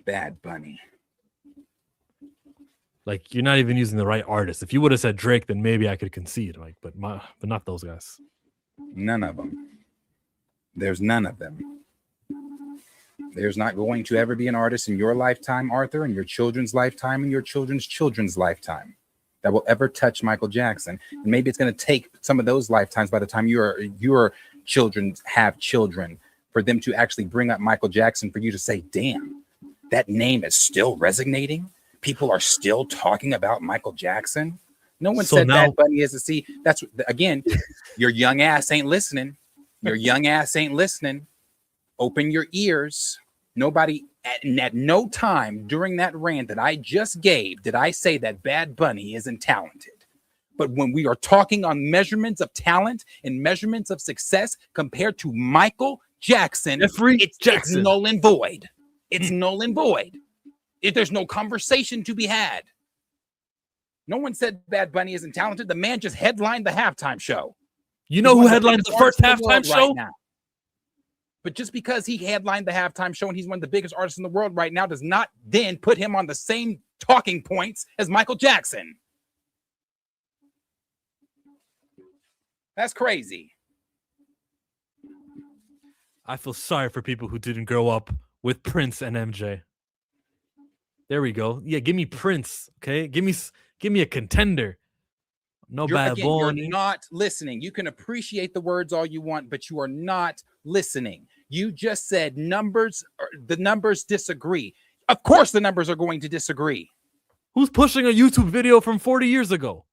Bad Bunny. Like, you're not even using the right artist. If you would have said Drake, then maybe I could concede. Like, but not those guys. None of them. There's none of them. There's not going to ever be an artist in your lifetime, Arthur, in your children's lifetime, and your children's children's lifetime that will ever touch Michael Jackson. And maybe it's going to take some of those lifetimes by the time your children have children for them to actually bring up Michael Jackson, for you to say, damn, that name is still resonating. People are still talking about Michael Jackson. No one So said now- Bad Bunny is a C. That's again, your young ass ain't listening. Your young ass ain't listening. Open your ears. Nobody at no time during that rant that I just gave did I say that Bad Bunny isn't talented. But when we are talking on measurements of talent and measurements of success compared to Michael Jackson, it's null and void. It's null and void. There's no conversation to be had. No one said Bad Bunny isn't talented. The man just headlined the halftime show. You know who headlined the first halftime show? Right now. But just because he headlined the halftime show and he's one of the biggest artists in the world right now does not then put him on the same talking points as Michael Jackson. That's crazy. I feel sorry for people who didn't grow up with Prince and MJ. There we go. Yeah, give me Prince, okay? Give me a contender. No Bad Bunny. You're not listening. You can appreciate the words all you want, but you are not listening. You just said the numbers disagree. Of course the numbers are going to disagree. Who's pushing a YouTube video from 40 years ago?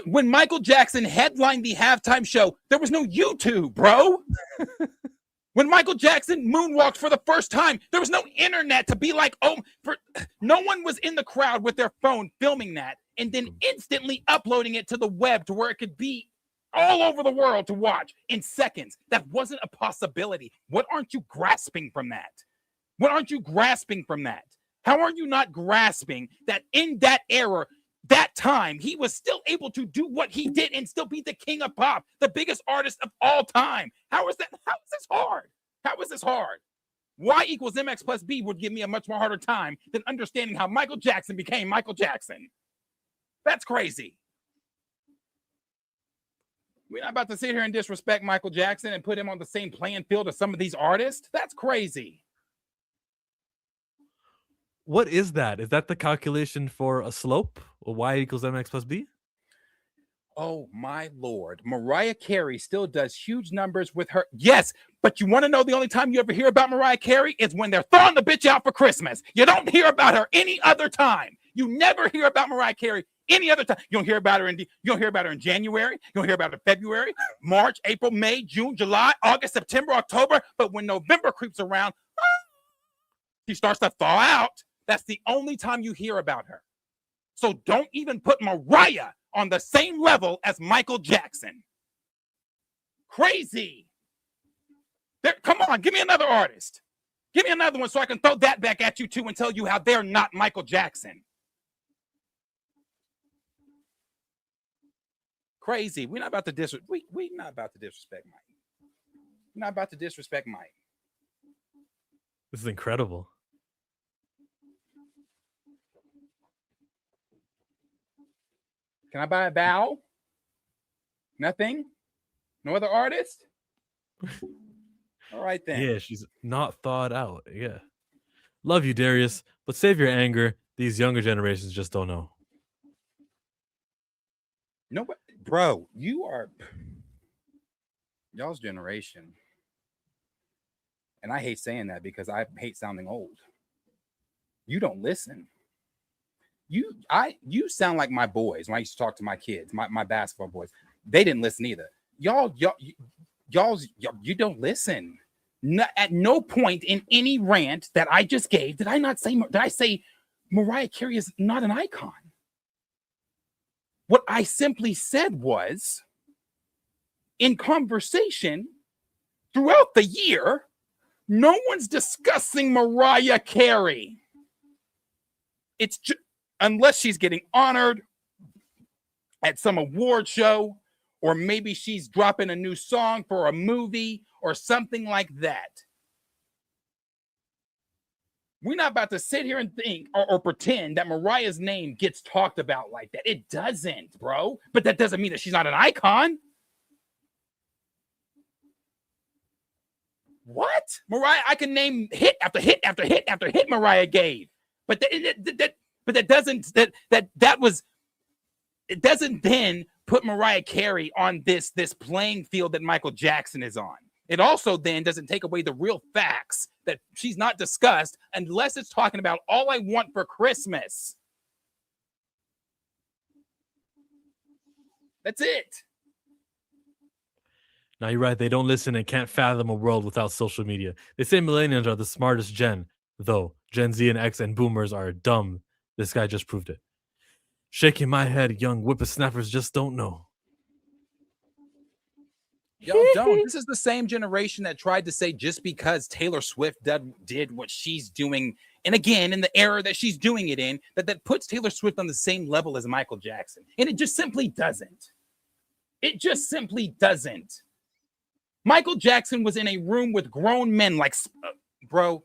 When Michael Jackson headlined the halftime show, there was no YouTube, bro. When Michael Jackson moonwalked for the first time, there was no internet to be like, no one was in the crowd with their phone filming that and then instantly uploading it to the web to where it could be all over the world to watch in seconds. That wasn't a possibility. What aren't you grasping from that? What aren't you grasping from that? How are you not grasping that in that era, that time, he was still able to do what he did and still be the king of pop, the biggest artist of all time? How is that? How is this hard? How is this hard? Y equals MX plus B would give me a much more harder time than understanding how Michael Jackson became Michael Jackson. That's crazy. We're not about to sit here and disrespect Michael Jackson and put him on the same playing field as some of these artists. That's crazy. What is that? Is that the calculation for a slope? Or Y equals MX plus B? Oh my Lord. Mariah Carey still does huge numbers with her. Yes, but you want to know the only time you ever hear about Mariah Carey is when they're throwing the bitch out for Christmas. You don't hear about her any other time. You never hear about Mariah Carey any other time. You don't hear about her in January. You don't hear about her in February, March, April, May, June, July, August, September, October. But when November creeps around, she starts to thaw out. That's the only time you hear about her. So don't even put Mariah on the same level as Michael Jackson. Crazy. Come on, give me another artist. Give me another one so I can throw that back at you too and tell you how they're not Michael Jackson. Crazy. We're not about to disrespect. We're not about to disrespect Mike. We're not about to disrespect Mike. This is incredible. Can I buy a bow? Nothing? No other artist? All right then. Yeah, she's not thawed out. Yeah. Love you, Darius, but save your anger. These younger generations just don't know. No, bro, y'all's generation. And I hate saying that because I hate sounding old. You don't listen. You sound like my boys when I used to talk to my kids, my basketball boys. They didn't listen either. Y'all, you don't listen. At no point in any rant that I just gave did I say Mariah Carey is not an icon. What I simply said was, in conversation throughout the year, no one's discussing Mariah Carey. It's just, unless she's getting honored at some award show, or maybe she's dropping a new song for a movie or something like that. We're not about to sit here and think or pretend that Mariah's name gets talked about like that. It doesn't, bro. But that doesn't mean that she's not an icon. What? Mariah, I can name hit after hit after hit after hit Mariah gave. But it doesn't then put Mariah Carey on this playing field that Michael Jackson is on. It also then doesn't take away the real facts that she's not discussed unless it's talking about All I Want for Christmas. That's it. Now you're right. They don't listen and can't fathom a world without social media. They say millennials are the smartest gen, though Gen Z and X and boomers are dumb. This guy just proved it. Shaking my head, young whippersnappers just don't know. Y'all don't. This is the same generation that tried to say just because Taylor Swift did what she's doing, and again, in the era that she's doing it in, that puts Taylor Swift on the same level as Michael Jackson. And it just simply doesn't. It just simply doesn't. Michael Jackson was in a room with grown men like, bro.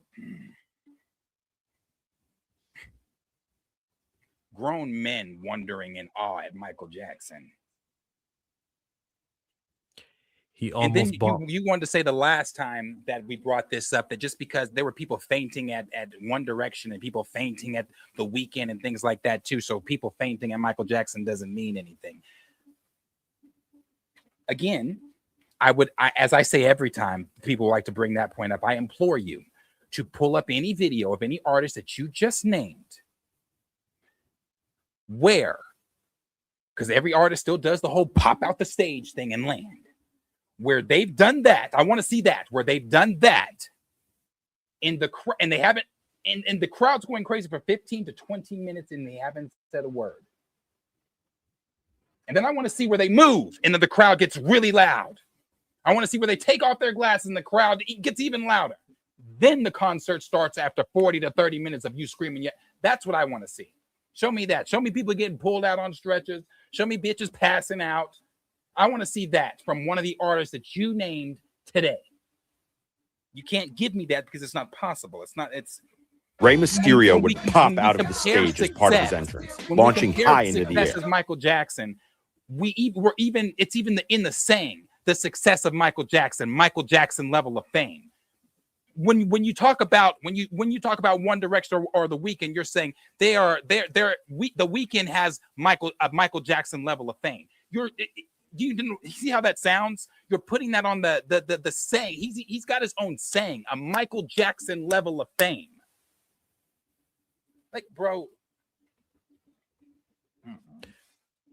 Grown men wondering in awe at Michael Jackson. He almost bought. You wanted to say the last time that we brought this up that just because there were people fainting at One Direction and people fainting at The Weeknd and things like that too. So people fainting at Michael Jackson doesn't mean anything. Again, as I say every time people like to bring that point up, I implore you to pull up any video of any artist that you just named. Where? Because every artist still does the whole pop out the stage thing and land. Where they've done that, I want to see that. Where they've done that, and they haven't, and the crowd's going crazy for 15 to 20 minutes, and they haven't said a word. And then I want to see where they move, and then the crowd gets really loud. I want to see where they take off their glasses, and the crowd gets even louder. Then the concert starts after 40 to 30 minutes of you screaming. Yeah, that's what I want to see. Show me that. Show me people getting pulled out on stretchers. Show me bitches passing out. I want to see that from one of the artists that you named today. You can't give me that because it's not possible. It's Rey Mysterio would pop out of the stage as part of his entrance, launching high into the air. As Michael Jackson, it's even in the saying, the success of Michael Jackson level of fame. When you talk about One Direction or The Weeknd, you're saying The Weeknd has Michael Jackson level of fame. You see how that sounds? You're putting that on the saying. He's got his own saying, a Michael Jackson level of fame. Like, bro.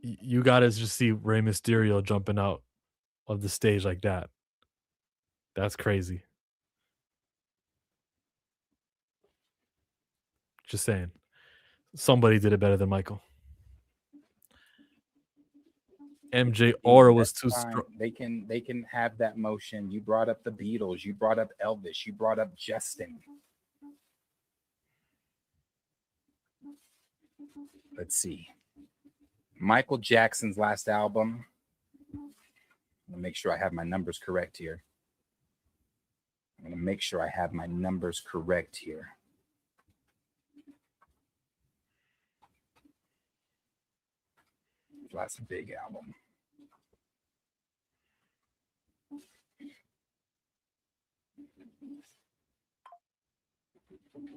You gotta just see Rey Mysterio jumping out of the stage like that. That's crazy. Just saying. Somebody did it better than Michael. MJ aura was too strong. They can have that motion. You brought up the Beatles. You brought up Elvis. You brought up Justin. Let's see. Michael Jackson's last album. I'm gonna make sure I have my numbers correct here. Last big album.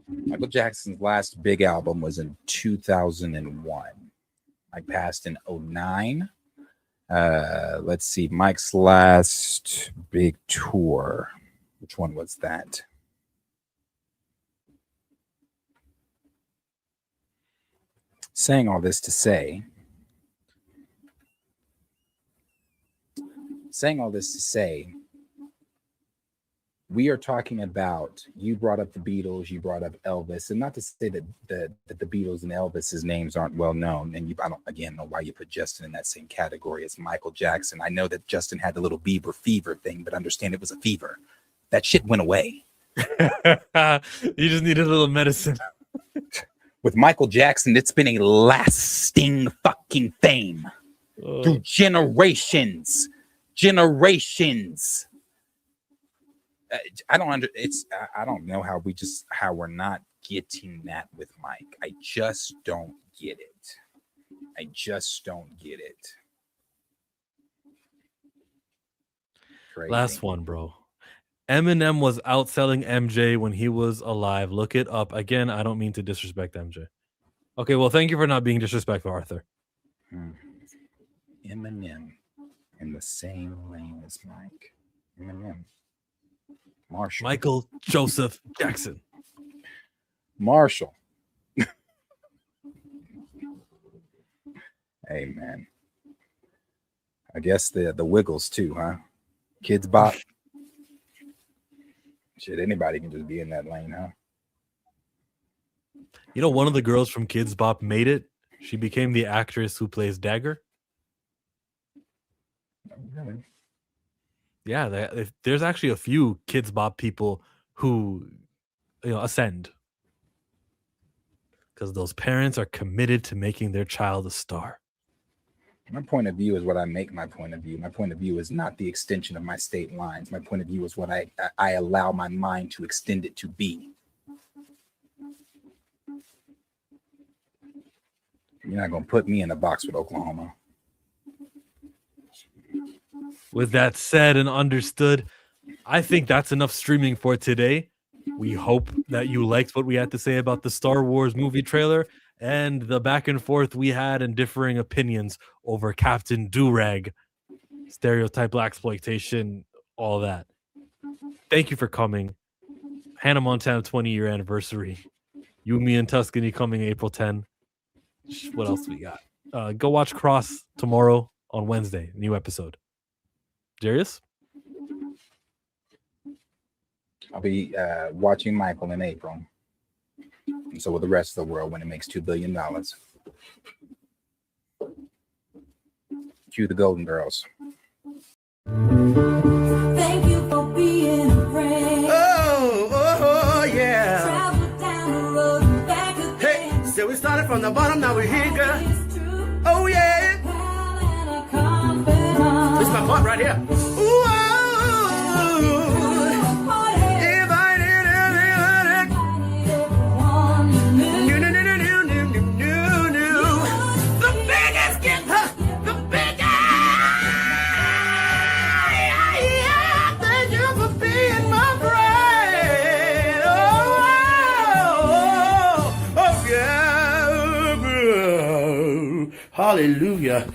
Michael Jackson's last big album was in 2001. Mike passed in 2009. Let's see. Mike's last big tour. Which one was that? Saying all this to say, we are talking about, you brought up the Beatles, you brought up Elvis, and not to say that the Beatles and Elvis's names aren't well known, and I don't again know why you put Justin in that same category as Michael Jackson. I know that Justin had the little Bieber fever thing, but understand it was a fever. That shit went away. You just needed a little medicine. With Michael Jackson, it's been a lasting fucking fame through generations. I don't know how we're not getting that with Mike. I just don't get it. Crazy. Last one, bro. Eminem was outselling MJ when he was alive. Look it up. Again, I don't mean to disrespect MJ. Okay, well, thank you for not being disrespectful, Arthur. Eminem in the same lane as Mike. Eminem. Marshall. Michael Joseph Jackson. Marshall. Hey, man. I guess the Wiggles too, huh? Kids Bop. Shit, anybody can just be in that lane, huh? You know, one of the girls from Kids Bop made it. She became the actress who plays Dagger. Really? Yeah, there's actually a few Kids Bop people who, ascend because those parents are committed to making their child a star. My point of view is what I make my point of view. My point of view is not the extension of my state lines. My point of view is what I allow my mind to extend it to be. You're not going to put me in a box with Oklahoma. With that said and understood, I think that's enough streaming for today. We hope that you liked what we had to say about the Star Wars movie trailer and the back and forth we had and differing opinions over Captain Durag, stereotype blaxploitation, all that. Thank you for coming. Hannah Montana 20-year anniversary. You, Me, and Tuscany coming April 10. What else we got? Go watch Cross tomorrow on Wednesday. New episode. Darius? I'll be watching Michael in April. And so will the rest of the world when it makes $2 billion. Cue the Golden Girls. Thank you for being a friend. Oh, yeah. Travel down the road and back again. Hey, so we started from the bottom, now we're here, girl. Oh, yeah. This is my part right here. Ooh, hallelujah.